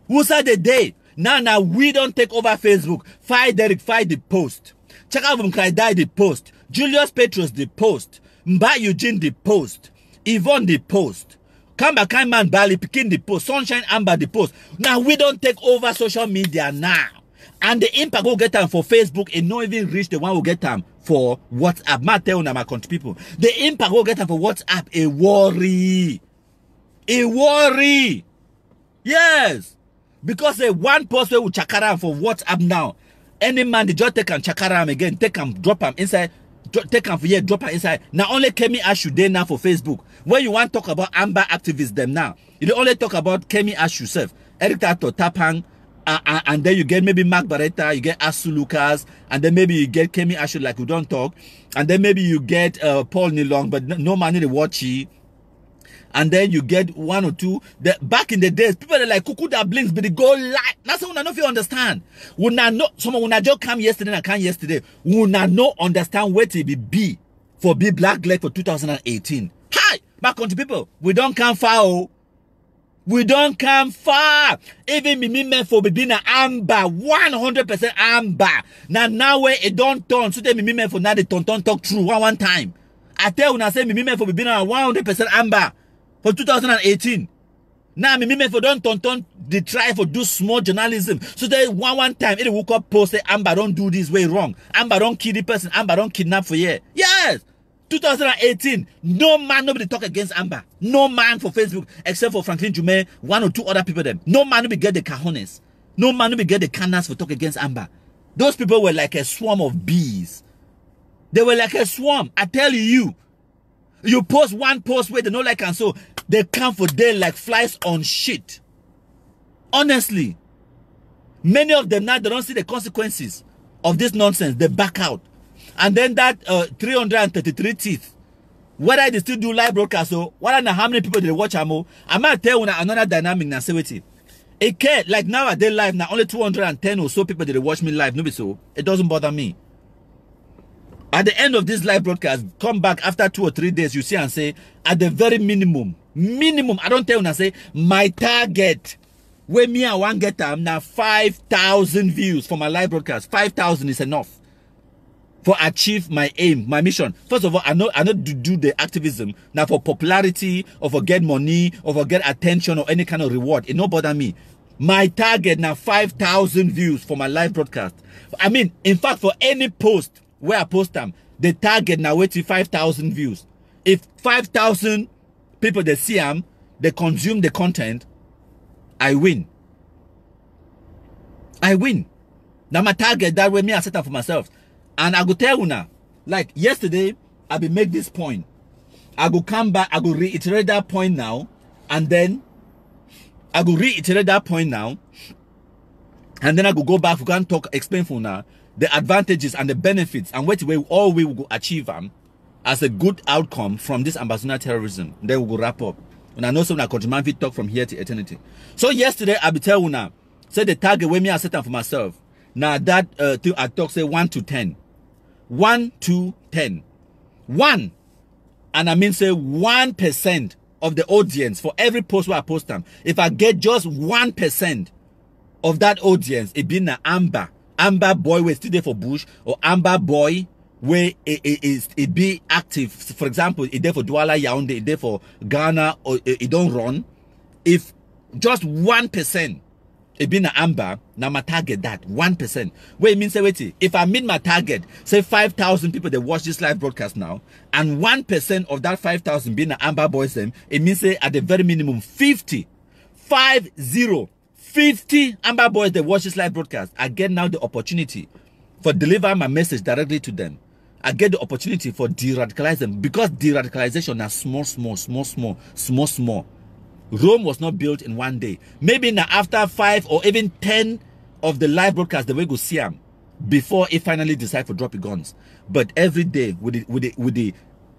Who said the day? Now we don't take over Facebook. Fight Derek, fight the post. Check out from Kraidai the post. Julius Petrus the post. Mba Eugene the post. Yvonne the post. Kamba Kaiman Bali Pikin the post. Sunshine Amber the post. Now we don't take over social media now. And the impact will get them for Facebook and not even reach the one who get them for WhatsApp. Ma tell my country people. The impact will get them for WhatsApp. A worry. A worry. Yes. Because one post will chakara for WhatsApp now. Any man they just take and chakara again, take and drop him inside, take him for here, drop him inside. Now only Kemi Ashu there now for Facebook. When you want to talk about Amber activists them now, you only talk about Kemi Ashu self, Eric Tato, Tapang, and then you get maybe Mark Barretta, you get Asu Lucas, and then maybe you get Kemi Ashu like we don't talk, and then maybe you get Paul Nilong, but no man in the watchy. And then you get one or two. Back in the days, people are like cuckoo that blinks, but they go light. That's what I know if you understand. We not know someone when I just come yesterday and I come yesterday. We not know understand what it be for be black leg for 2018. Hi, my country people, we don't come far. Oh. We don't come far. Even me meant for being an Amber, 100% Amber. Now where it don't turn, so they me meant for now the ton talk true one time. I tell when I say me meant for being a 100% Amber. For 2018. Now me for don't they try for do small journalism. So they one time it woke up post say Amber don't do this way wrong. Amber don't kill the person. Amber don't kidnap for year. Yes. 2018. No man nobody talk against Amber. No man for Facebook except for Franklin Jume, one or two other people them. No man nobody get the cajones. No man nobody get the cannas for talk against Amber. Those people were like a swarm of bees. They were like a swarm. I tell you. You post one post where they don't like and so they come for day like flies on shit. Honestly. Many of them now they don't see the consequences of this nonsense. They back out. And then that 333 teeth. Whether they still do live broadcast so whether how many people they watch amo. I might tell you another dynamic now say it. It care like nowadays live now only 210 or so people they watch me live. No be so. It doesn't bother me. At the end of this live broadcast, come back after 2 or 3 days, you see and say, at the very minimum, I don't tell you and say, my target, where me I want get them now 5,000 views for my live broadcast. 5,000 is enough for achieve my aim, my mission. First of all, I know to do the activism now for popularity or for get money or for get attention or any kind of reward. It no bother me. My target now 5,000 views for my live broadcast. I mean, in fact, for any post, where I post them, the target now wait to 5,000 views. If 5,000 people they see them, they consume the content, I win. I win. Now my target that way me I set up for myself. And I go tell you now, like yesterday, I will make this point. I go come back, I go reiterate that point now, and then I go reiterate that point now, and then I go back, we can talk, explain for now. The advantages and the benefits and what way all we will go achieve as a good outcome from this Ambazonia terrorism. Then we will wrap up. And I know some countryman will talk from here to eternity. So yesterday I be tell you now, say the target where me I set up for myself. Now that thing I talk say 1 to 10. 1 to 10. 1. And I mean say 1% of the audience for every post where I post them, if I get just 1% of that audience, it being an Amber boy where still there for Bush, or Amber boy where it be active. For example, it there for Douala Yaoundé, it there for Ghana, or it don't run. If just 1% it been an Amber, now my target that 1%. Wait, it means say wait, if I meet my target, say 5,000 people that watch this live broadcast now, and 1% of that 5,000 being an Amber boys, them, it means say at the very minimum 50 Amber boys that watch this live broadcast. I get now the opportunity for deliver my message directly to them. I get the opportunity for de-radicalize them, because de-radicalization are small. Rome was not built in one day. Maybe now after 5 or even 10 of the live broadcasts, the way go see them before it finally decide for dropping guns. But every day with the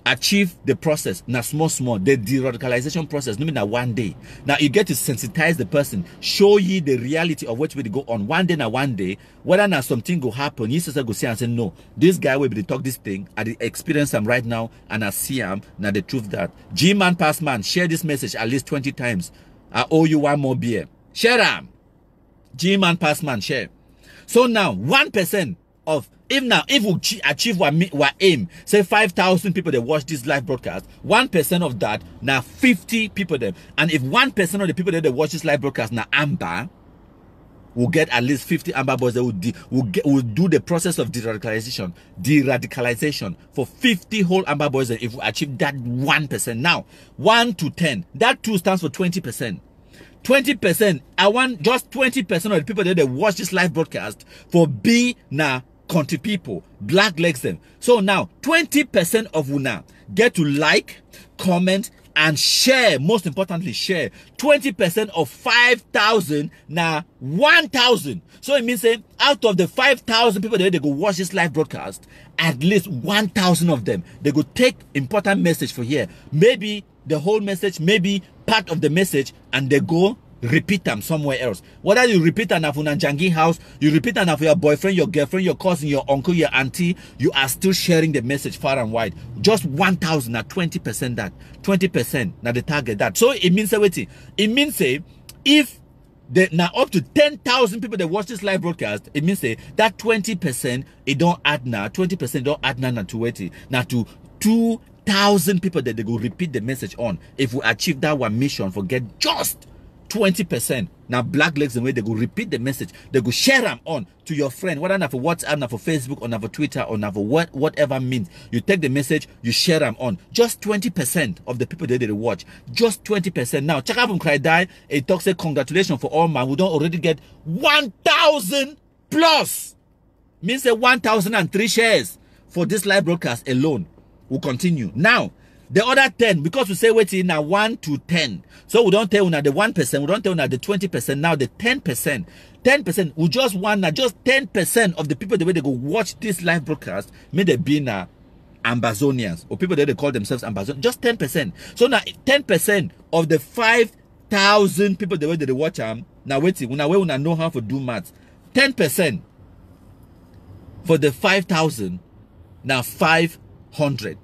achieve the process now small the de-radicalization process, no mean that one day. Now you get to sensitize the person, show you the reality of what will go on one day, whether now something go happen, you just go see and say, no, this guy will be talk this thing, I experience him right now and I see him now the truth that G-man pass man, share this message at least 20 times. I owe you one more beer. Share them. G-man pass man, share. So now 1% of if we achieve what aim, say 5,000 people that watch this live broadcast, 1% of that now 50 people them, and if 1% of the people that watch this live broadcast now Amber, will get at least 50 Amber boys that will do the process of de-radicalization for 50 whole Amber boys. And if we achieve that 1%, now 1 to 10, that 2 stands for 20%. 20%. I want just 20% of the people that watch this live broadcast for be now country people, black legs them. So now 20% of una get to like, comment, and share. Most importantly, share. 20% of 5,000 now 1,000. So it means say out of the 5,000 people that they go watch this live broadcast, at least 1,000 of them they go take important message for here. Maybe the whole message, maybe part of the message, and they go repeat them somewhere else. Whether you repeat an for Nanjangi house, you repeat an for your boyfriend, your girlfriend, your cousin, your uncle, your auntie, you are still sharing the message far and wide. Just 1,000 at 20% that. 20% now the target that. So it means wait, it means say if now up to 10,000 people that watch this live broadcast, it means say that 20% it don't add now. 20% don't add now to wait now to 2,000 people that they go repeat the message on. If we achieve that one mission, forget just 20%. Now black legs and way they go repeat the message, they go share them on to your friend, whether not for WhatsApp, not for Facebook, or not for Twitter, or not for whatever means. You take the message, you share them on. Just 20% of the people that they watch. Just 20%. Now check out from Cry it talks say congratulations for all man. We don't already get 1,000 plus. Means say 1,003 shares for this live broadcast alone. We'll continue. Now the other 10, because we say waiting now 1 to 10. So we don't tell now the 1%, we don't tell now the 20%, now the 10%. 10%, we just want now just 10% of the people the way they go watch this live broadcast, may they be now Ambazonians, or people that they call themselves Ambazonians, just 10%. So now 10% of the 5,000 people the way they watch them, now waiting, we now know how to do maths. 10% for the 5,000, now 500.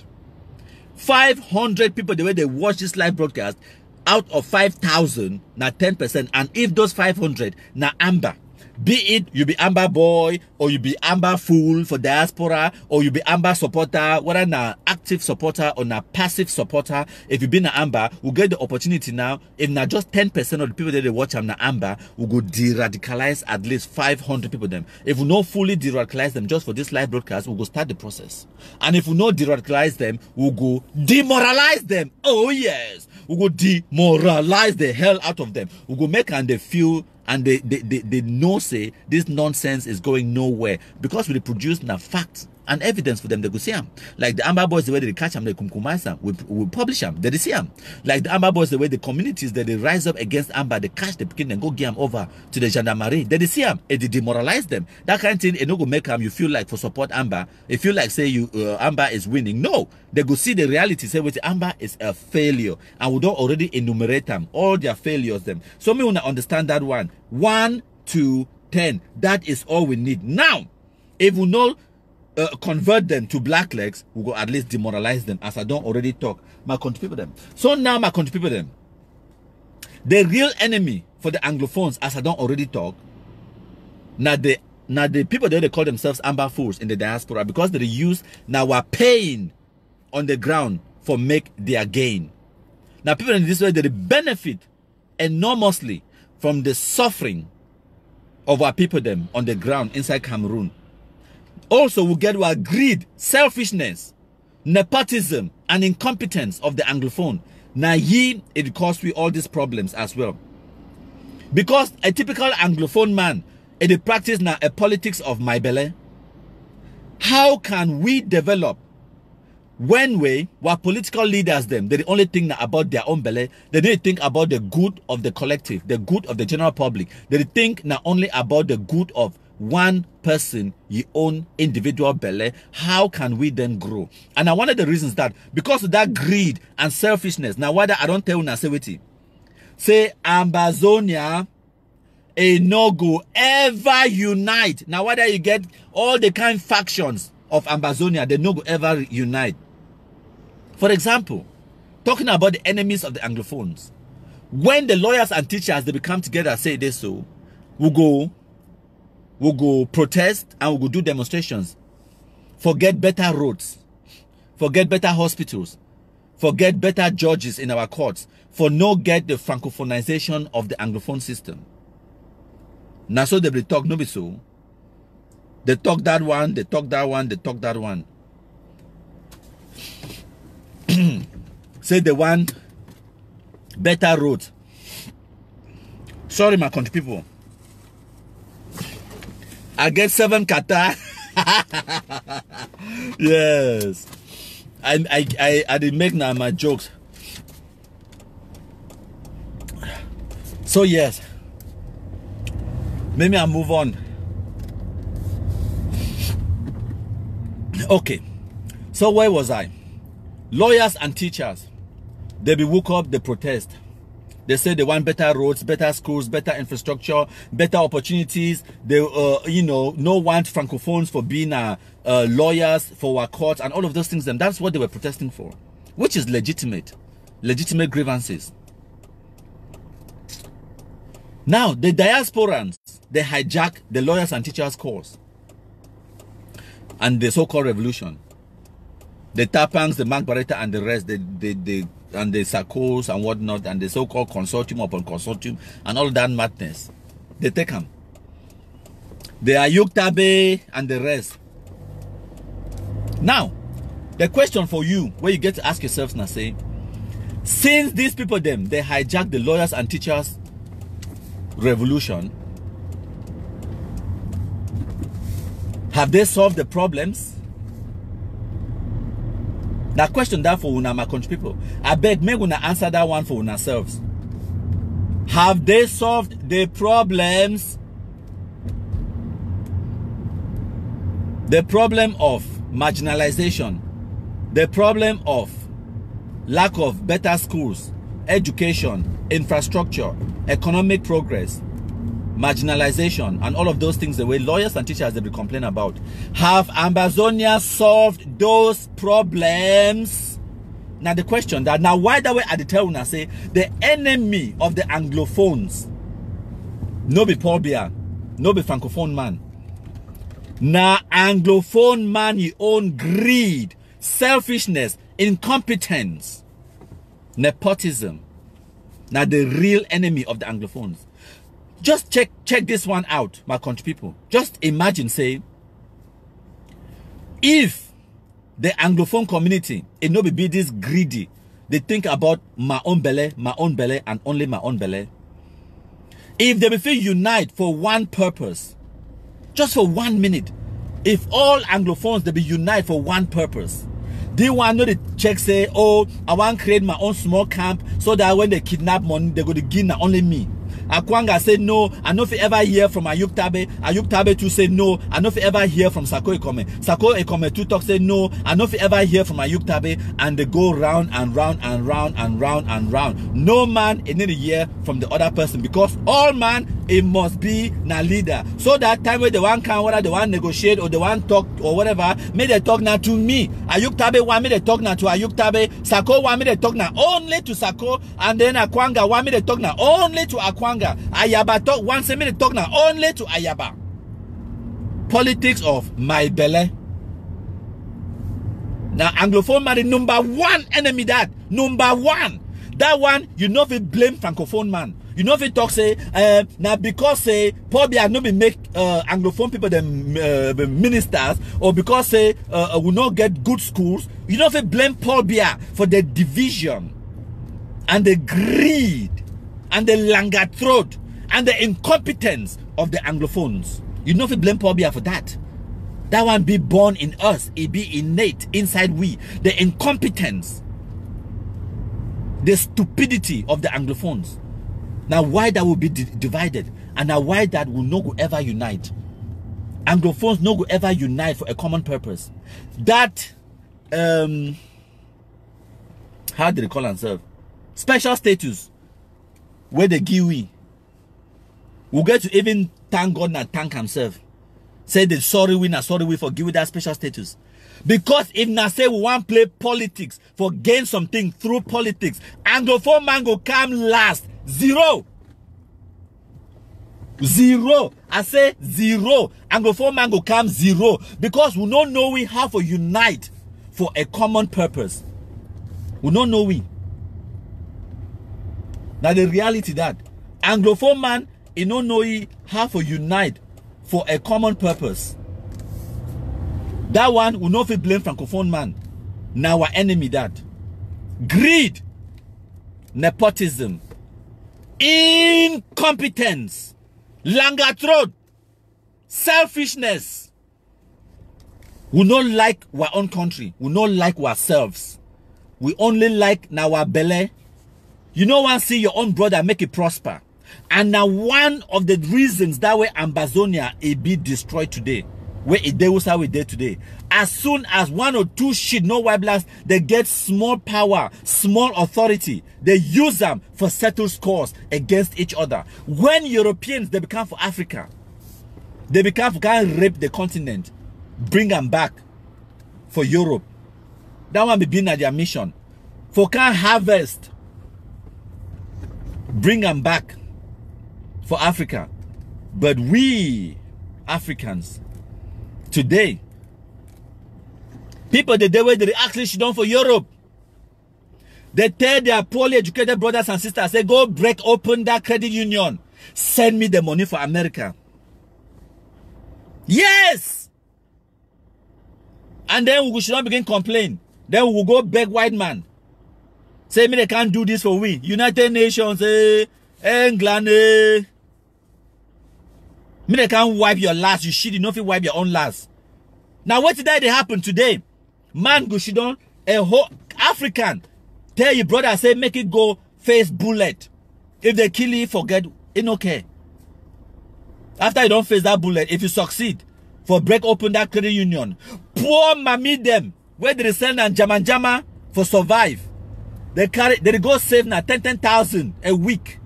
500 people the way they watch this live broadcast out of 5,000 now 10%. And if those 500 now Amber, be it you be Amber boy, or you be Amber fool for diaspora, or you be Amber supporter, whether na active supporter or na passive supporter, if you be na Amber, we'll get the opportunity now. If not just 10% of the people that they watch na Amber, we'll go de-radicalize at least 500 people them. If we not fully de-radicalize them just for this live broadcast, we'll go start the process. And if we not de-radicalize them, we'll go demoralize them. Oh yes, we'll go demoralize the hell out of them. We'll go make and they feel and they know say this nonsense is going nowhere, because we produce na facts and evidence for them. They go see them. Like the Amber boys, the way they catch them, they kumkumize them. We publish them. They see them. Like the Amber boys, the way the communities that they rise up against Amber, they catch the Pekin and go give them over to the gendarmerie. They see them. They demoralize them. That kind of thing, it no go make them. You feel like for support Amber. You feel like say you Amber is winning. No, they go see the reality. Say wait, Amber is a failure, and we don't already enumerate them all their failures. Them. So me wanna understand that one. 1 to 10. That is all we need. Now, if we know convert them to black legs, we go at least demoralize them, as I don't already talk. my country people them. So now my country people them, the real enemy for the Anglophones, as I don't already talk, now the people there, they call themselves Ambazonia in the diaspora, because they use now are paying on the ground for make their gain. Now people in this way, they benefit enormously from the suffering of our people them on the ground inside Cameroon. Also, we get our greed, selfishness, nepotism, and incompetence of the Anglophone. Now, it caused we all these problems as well. Because a typical Anglophone man, it practice now a politics of my belly. How can we develop when our political leaders them, they only think about their own belly, they don't think about the good of the collective, the good of the general public. They think not only about the good of one person, your own individual belly. How can we then grow? And one of the reasons that, because of that greed and selfishness, now whether I don't tell you say Ambazonia a no go ever unite. Now whether you get all the kind factions of Ambazonia, they no go ever unite. For example, talking about the enemies of the Anglophones, when the lawyers and teachers they become together, say this, so we'll go protest and we'll go do demonstrations. Forget better roads, forget better hospitals, forget better judges in our courts, for no get the francophonization of the Anglophone system. Now so they talk, no be so. They talk that one, they talk that one, they talk that one. Say the one better road. Sorry, my country people. I get 7 kata. Yes. I did make now my jokes. So yes. Maybe I move on. Okay. So where was I? Lawyers and teachers, they be woke up, they protest. They say they want better roads, better schools, better infrastructure, better opportunities. They, no want francophones for being lawyers for our courts and all of those things. And that's what they were protesting for, which is legitimate grievances. Now, the diasporans, they hijack the lawyers and teachers cause and the so-called revolution. The Tapangs, the Mark Barretta and the rest, and the Sarkos and whatnot, and the so-called consortium upon consortium, and all that madness. They take them. The Ayuktabe and the rest. Now, the question for you, where you get to ask yourselves now, say, since these people they hijack the lawyers and teachers revolution, have they solved the problems? That question that for una, my country people. I beg, make una answer that one for yourselves. Have they solved the problems? The problem of marginalization, the problem of lack of better schools, education, infrastructure, economic progress, marginalization, and all of those things, the way lawyers and teachers they be complain about. Have Ambazonia solved those problems? Now the question that now why that way I tell you say the enemy of the Anglophones, no be Paul Biya, no be francophone man. Now Anglophone man he own greed, selfishness, incompetence, nepotism. Now the real enemy of the Anglophones. Just check this one out, my country people. Just imagine, say, if the Anglophone community, it no be this greedy, they think about my own belly, and only my own belly. If they be feel unite for one purpose, just for 1 minute, if all Anglophones they be unite for one purpose, they want to check say, oh, I want to create my own small camp so that when they kidnap money, they're going to give not only me. Akwanga say no, I no fit ever hear from Ayuk Tabe. Ayuk Tabe too say no, I no fit ever hear from Sako Ekome. Sako Ekome too talk say no, I no fit ever hear from Ayuk Tabe, and they go round and round and round and round and round. No man in any year from the other person, because all man it must be na leader. So that time where the one can, whether the one negotiate or the one talk or whatever, may they talk now to me. Ayuk Tabe want me to talk now to Ayuk Tabe. Sako want me to talk now only to Sako, and then Akwanga want me to talk now only to Akwanga. Ayaba talk one say me to talk now only to Ayaba. Politics of my belly. Now Anglophone man the number one enemy, that number one. That one you know if it blame Francophone man. You know if it talk say now because say probably I no be make Anglophone people them ministers, or because say we not get good schools. You know if it blame Paul Biya for the division and the greed and the langer throat and the incompetence of the Anglophones. You know if it blame Paul Biya for that. That one be born in us. It be innate inside we. The incompetence, the stupidity of the Anglophones. Now why that will be divided, and now why that will no go ever unite. Anglophones no go ever unite for a common purpose. That how do they call themselves? Special status where the iGwee will get to even thank God and thank himself. Say the sorry we for give that special status. Because if na say we want play politics for gain something through politics, Anglophone man go come last. Zero. I say zero. Anglophone man go come zero. Because we don't know we have to unite for a common purpose. We don't know we. Now the reality that Anglophone man, he don't know he have to unite for a common purpose. That one will not be blame Francophone man. Now our enemy that. Greed, nepotism, incompetence, langer throat, selfishness. We not like our own country. We not like ourselves. We only like our belly. You know, want to see your own brother make it prosper. And now one of the reasons that way Ambazonia be destroyed today, where it was how we did today. As soon as one or two shit, no white blacks, they get small power, small authority, they use them for settle scores against each other. When Europeans, they become for Africa, they become for kind of rape the continent, bring them back for Europe. That one be being at their mission. For kind harvest, bring them back for Africa. But we Africans today, people the day where they actually should done for Europe, they tell their poorly educated brothers and sisters, say go break open that credit union, send me the money for America. Yes. And then we should not begin complain. Then we will go beg white man, say me they can't do this for we. United Nations, England, me they can't wipe your last. You shit enough to wipe your own last. Now what did that happen today? Man go shit on a whole African. Tell your brother, say make it go face bullet. If they kill you, forget it okay. After you don't face that bullet, if you succeed for break open that credit union, poor mammy them where they send and jama for survive. They go save now 10,000 a week.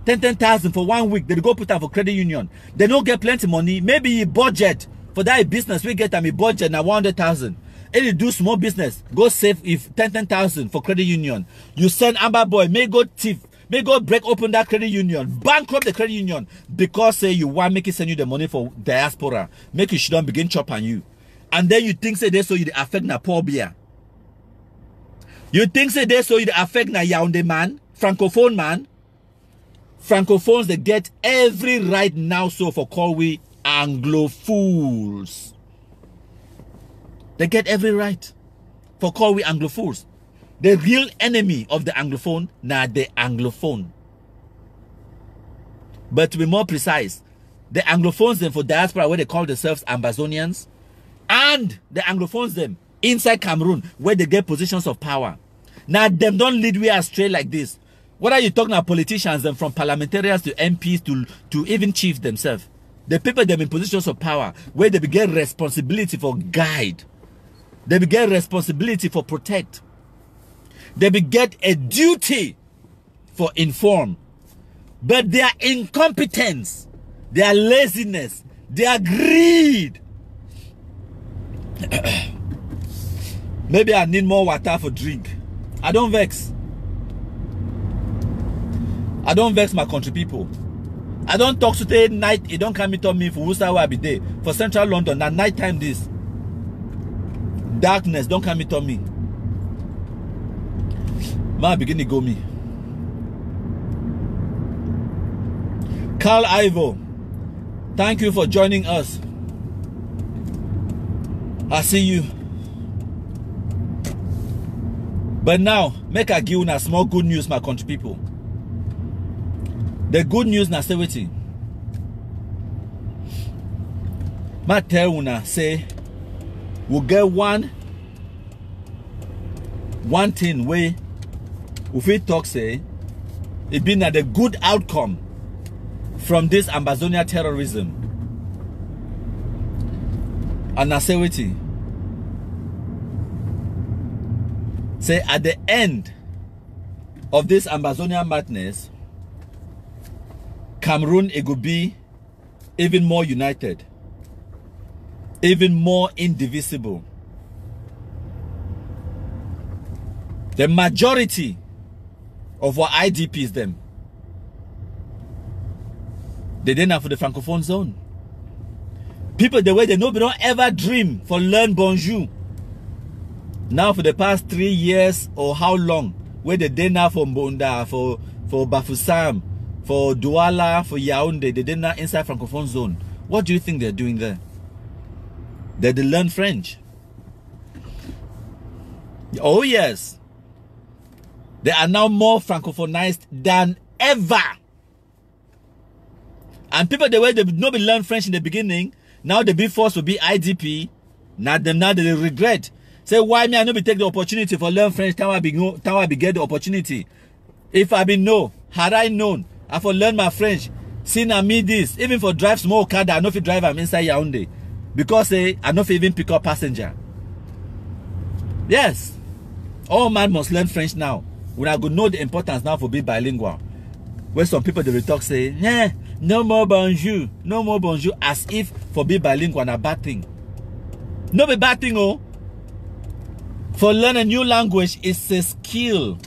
10,000 for 1 week. They go put them for credit union. They don't get plenty money. Maybe you budget for that business. We get them a budget now 100,000. If you do small business, go save if 10,000 for credit union. You send Amber boy, may go thief, may go break open that credit union, bankrupt the credit union because say you want make it send you the money for diaspora. Make you shouldn't begin chop on you. And then you think say they so you affect na Paul Biya. You think say they so you affect na Yaoundé man, Francophone man. Francophones they get every right now so for call we Anglophones. They get every right for call we Anglophones. The real enemy of the Anglophone now the Anglophone. But to be more precise, the Anglophones them for diaspora where they call themselves Ambazonians, and the Anglophones them inside Cameroon where they get positions of power. Now them don't lead we astray like this. Whether you're talking about politicians and from parliamentarians to MPs to even chiefs themselves. The people them in positions of power where they begin responsibility for guide. They begin responsibility for protect. They begin a duty for inform. But their incompetence, their laziness, their greed. Maybe I need more water for drink. I don't vex. I don't vex my country people. I don't talk today night. It don't come to me for Worcester where I be there. For central London, na night time this. Darkness don't come to me. Man begin to go me. Carl Ivo, thank you for joining us. I see you. But now, make I give you a small good news, my country people. The good news na say wetin. Ma tell una say we'll get one thing where we fit talk say it been at the good outcome from this Ambazonia terrorism. And I say wetin. Say at the end of this Ambazonia madness, Cameroon, it could be even more united, even more indivisible. The majority of our IDPs, them, they didn't have for the Francophone zone. People, the way they know, they don't ever dream for learn bonjour. Now, for the past 3 years or how long, where they didn't have for Mbonda, for Bafoussam, for Douala, for Yaoundé, they did not inside Francophone zone. What do you think they're doing there? They learn French. Oh yes. They are now more Francophonized than ever. And people, the way they not be learn French in the beginning, now they be forced to be IDP. Now they regret. Say, why me I not be take the opportunity for learn French? How I be get the opportunity. If I be know, had I known, I for learn my French. See now me this, even for drive small car, I know if drive I'm inside Yaoundé. Because I know if even pick up passenger. Yes. All man must learn French now. When I go know the importance now for being bilingual. Where some people they will talk say, no more bonjour, no more bonjour, as if for being bilingual a bad thing. No be bad thing, oh. For learn a new language is a skill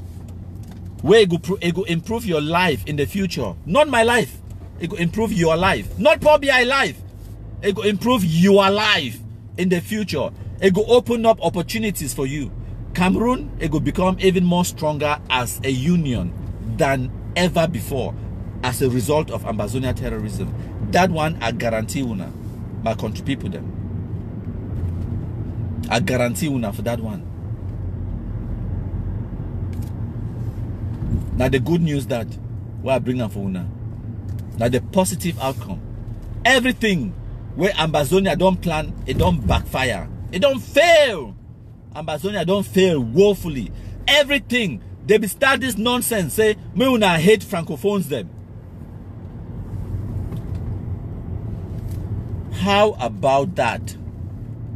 where it will improve your life in the future. Not my life. It will improve your life. Not probably my life. It will improve your life in the future. It will open up opportunities for you. Cameroon, it will become even more stronger as a union than ever before as a result of Ambazonia terrorism. That one, I guarantee una, my country people them. I guarantee una for that one. Now the good news that what I bring up for una. Now the positive outcome. Everything where Ambazonia don't plan, it don't backfire. It don't fail. Ambazonia don't fail woefully. Everything. They be start this nonsense. Say, me una hate Francophones them. How about that?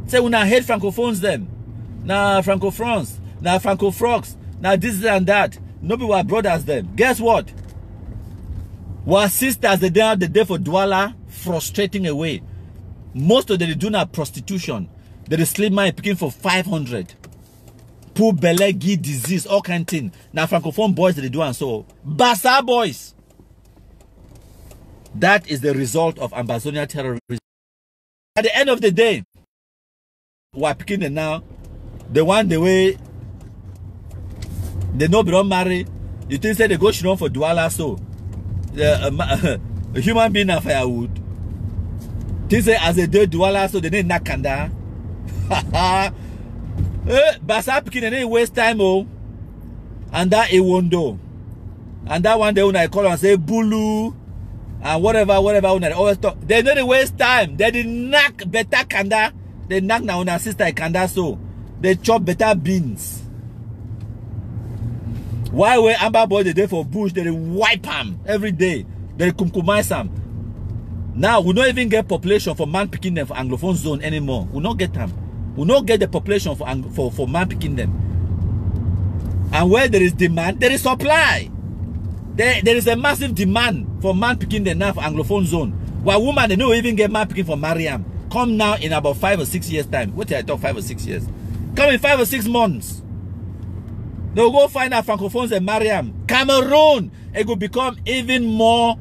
Say, una hate Francophones them. Nah, Franco-France. Nah, Franco-Frogs. Nah, this and that. Nobody were brothers them. Guess what? Our sisters, they are the day for Douala, frustrating away. Most of them do not prostitution. They sleep man picking for 500. Poor belegi disease, all kind of thing. Now Francophone boys they do and so. Bassa boys. That is the result of Ambazonia terrorism. At the end of the day, we are picking them now. The one the way they know don't marry. You think say they go run for Douala so. A human being of firewood. Think say as they do Douala so they need nakanda. Basa picking any waste time oh. And that it won't do. And that one day when I call and say bulu and whatever when I always talk. They don't waste time. They did knock better kanda. They knock now on our sister kanda so they chop better beans. Why were Amber boy the day for bush? They wipe them every day. They kumkumize them. Now we don't even get population for man picking them for Anglophone zone anymore. We don't get them. We don't get the population for man picking them. And where there is demand, there is supply. There is a massive demand for man picking them now for Anglophone zone. While women they don't even get man picking for Mariam. Come now in about 5 or 6 years time. What did I talk 5 or 6 years? Come in 5 or 6 months. They'll go find out Francophones and Mariam. Cameroon, it will become even more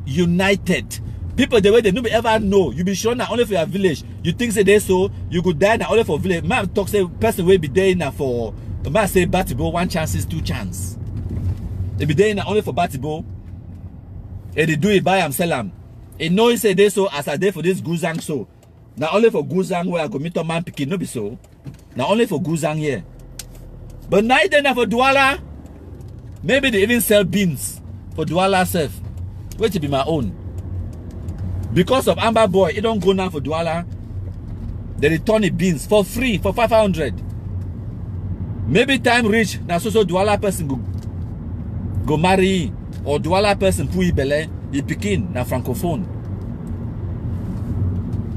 united. People the way they never ever know. You be sure now only for your village. You think say they so you could die now only for village. Man talk say person will be there now for man say Batibo 1 chances 2 chance. They be there now only for Batibo. And they do it by themselves. And know say they so as I did for this Guzang so. Now only for Guzang where I go meet a man picking no be so. Now only for Guzang here. But neither now for Douala. Maybe they even sell beans for Douala self. Wait to be my own. Because of Amber boy, it don't go now for Douala. They return the beans for free for 500. Maybe time reach now so Douala person go marry or Douala person pui bele he pikin na Francophone.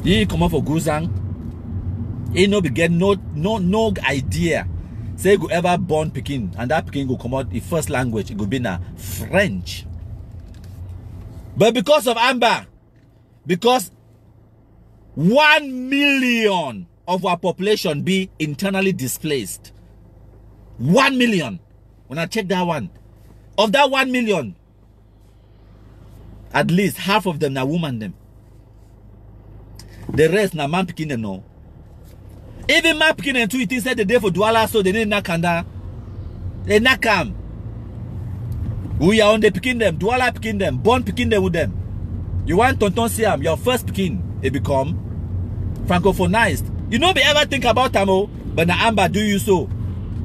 He come up for Guzang. He no be get no idea. Say go ever born Pekin and that Pekin go come out the first language it go be na French. But because of Amber, because 1 million of our population be internally displaced. 1 million. When I check that one, of that 1 million, at least half of them are woman them. The rest na man Pekin them no. Even man Pekin and 2 it said the day for Douala so they need nakanda. They nakam. We are on the Pekin them, Douala Pekin them, born Pekin them with them. You want Tonton Siam, your first Pekin, it become Francophonized. You don't be ever think about Tamo, but na Amber do you so.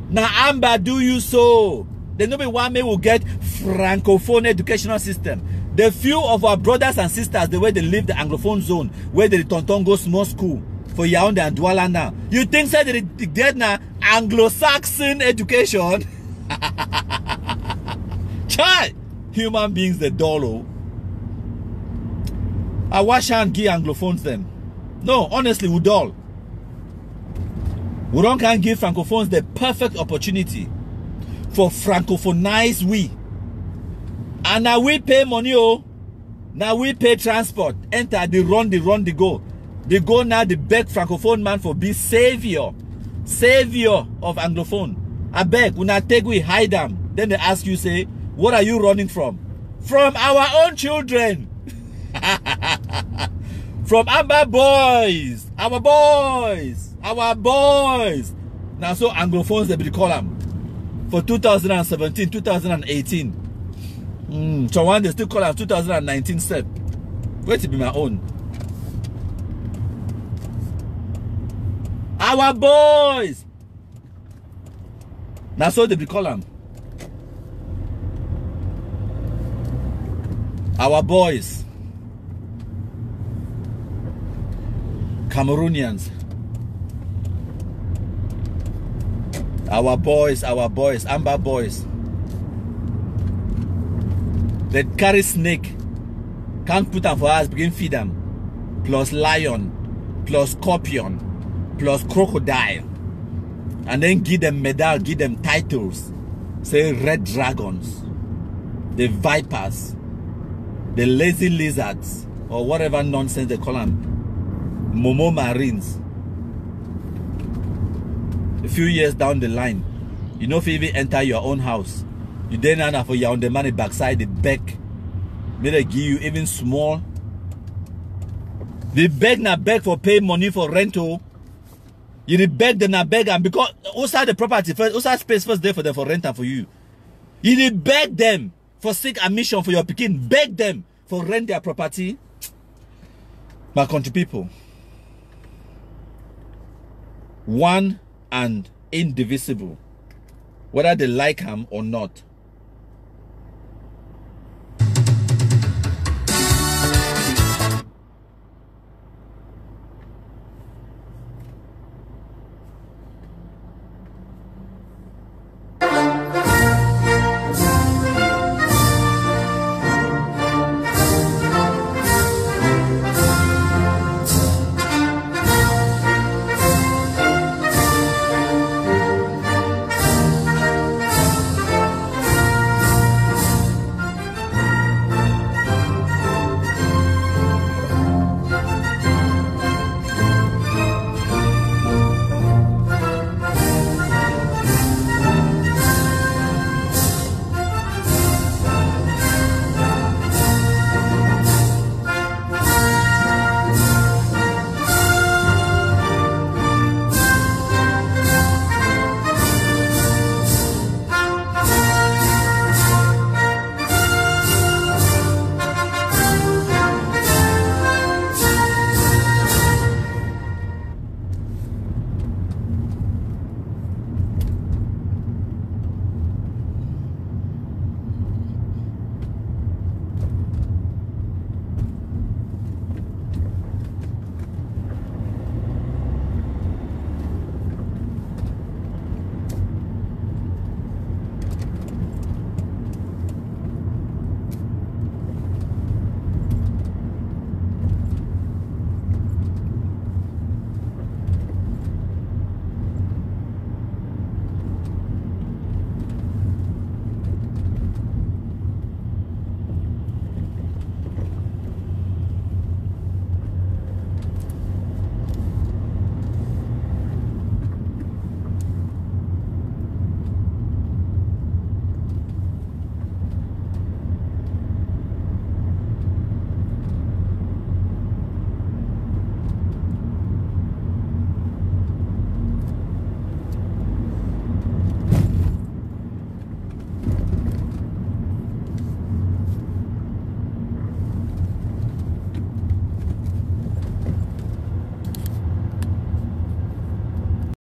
Na Amber do you so. The no be one may will get Francophone educational system. The few of our brothers and sisters, the way they live the Anglophone zone, where the Tonton go small school for Yaoundé and Douala now. You think say they get na Anglo-Saxon education? Chai! Human beings the dollar. I wash and give Anglophones them. No, honestly, we don't. We don't can give Francophones the perfect opportunity for Francophonize we. And now we pay money, oh. Now we pay transport. Enter the run, the go. They go now, the beg Francophone man for be savior. Savior of Anglophone. I beg, when I take we hide them. Then they ask you, say, what are you running from? From our own children. From Amber boys. Our boys. Our boys. Now so Anglophones they be call them. For 2017, 2018. So one they still call them 2019 step. Wait to be my own. Our boys. Now so they be call them. Our boys. Cameroonians. Our boys, Amber boys. They carry snake. Can't put them for us, begin feed them. Plus lion, plus scorpion, plus crocodile. And then give them medal, give them titles. Say red dragons, the vipers, the lazy lizards, or whatever nonsense they call them. Momo Marines. A few years down the line, you know if you even enter your own house, you then have for your own the money backside the back. May they give you even small. They beg na beg for pay money for rental. You beg them na beg and because also the property first, also space first there for them for rent and for you. You beg them for seek admission for your picking, beg them for rent their property. My country people. One and indivisible, whether they like him or not.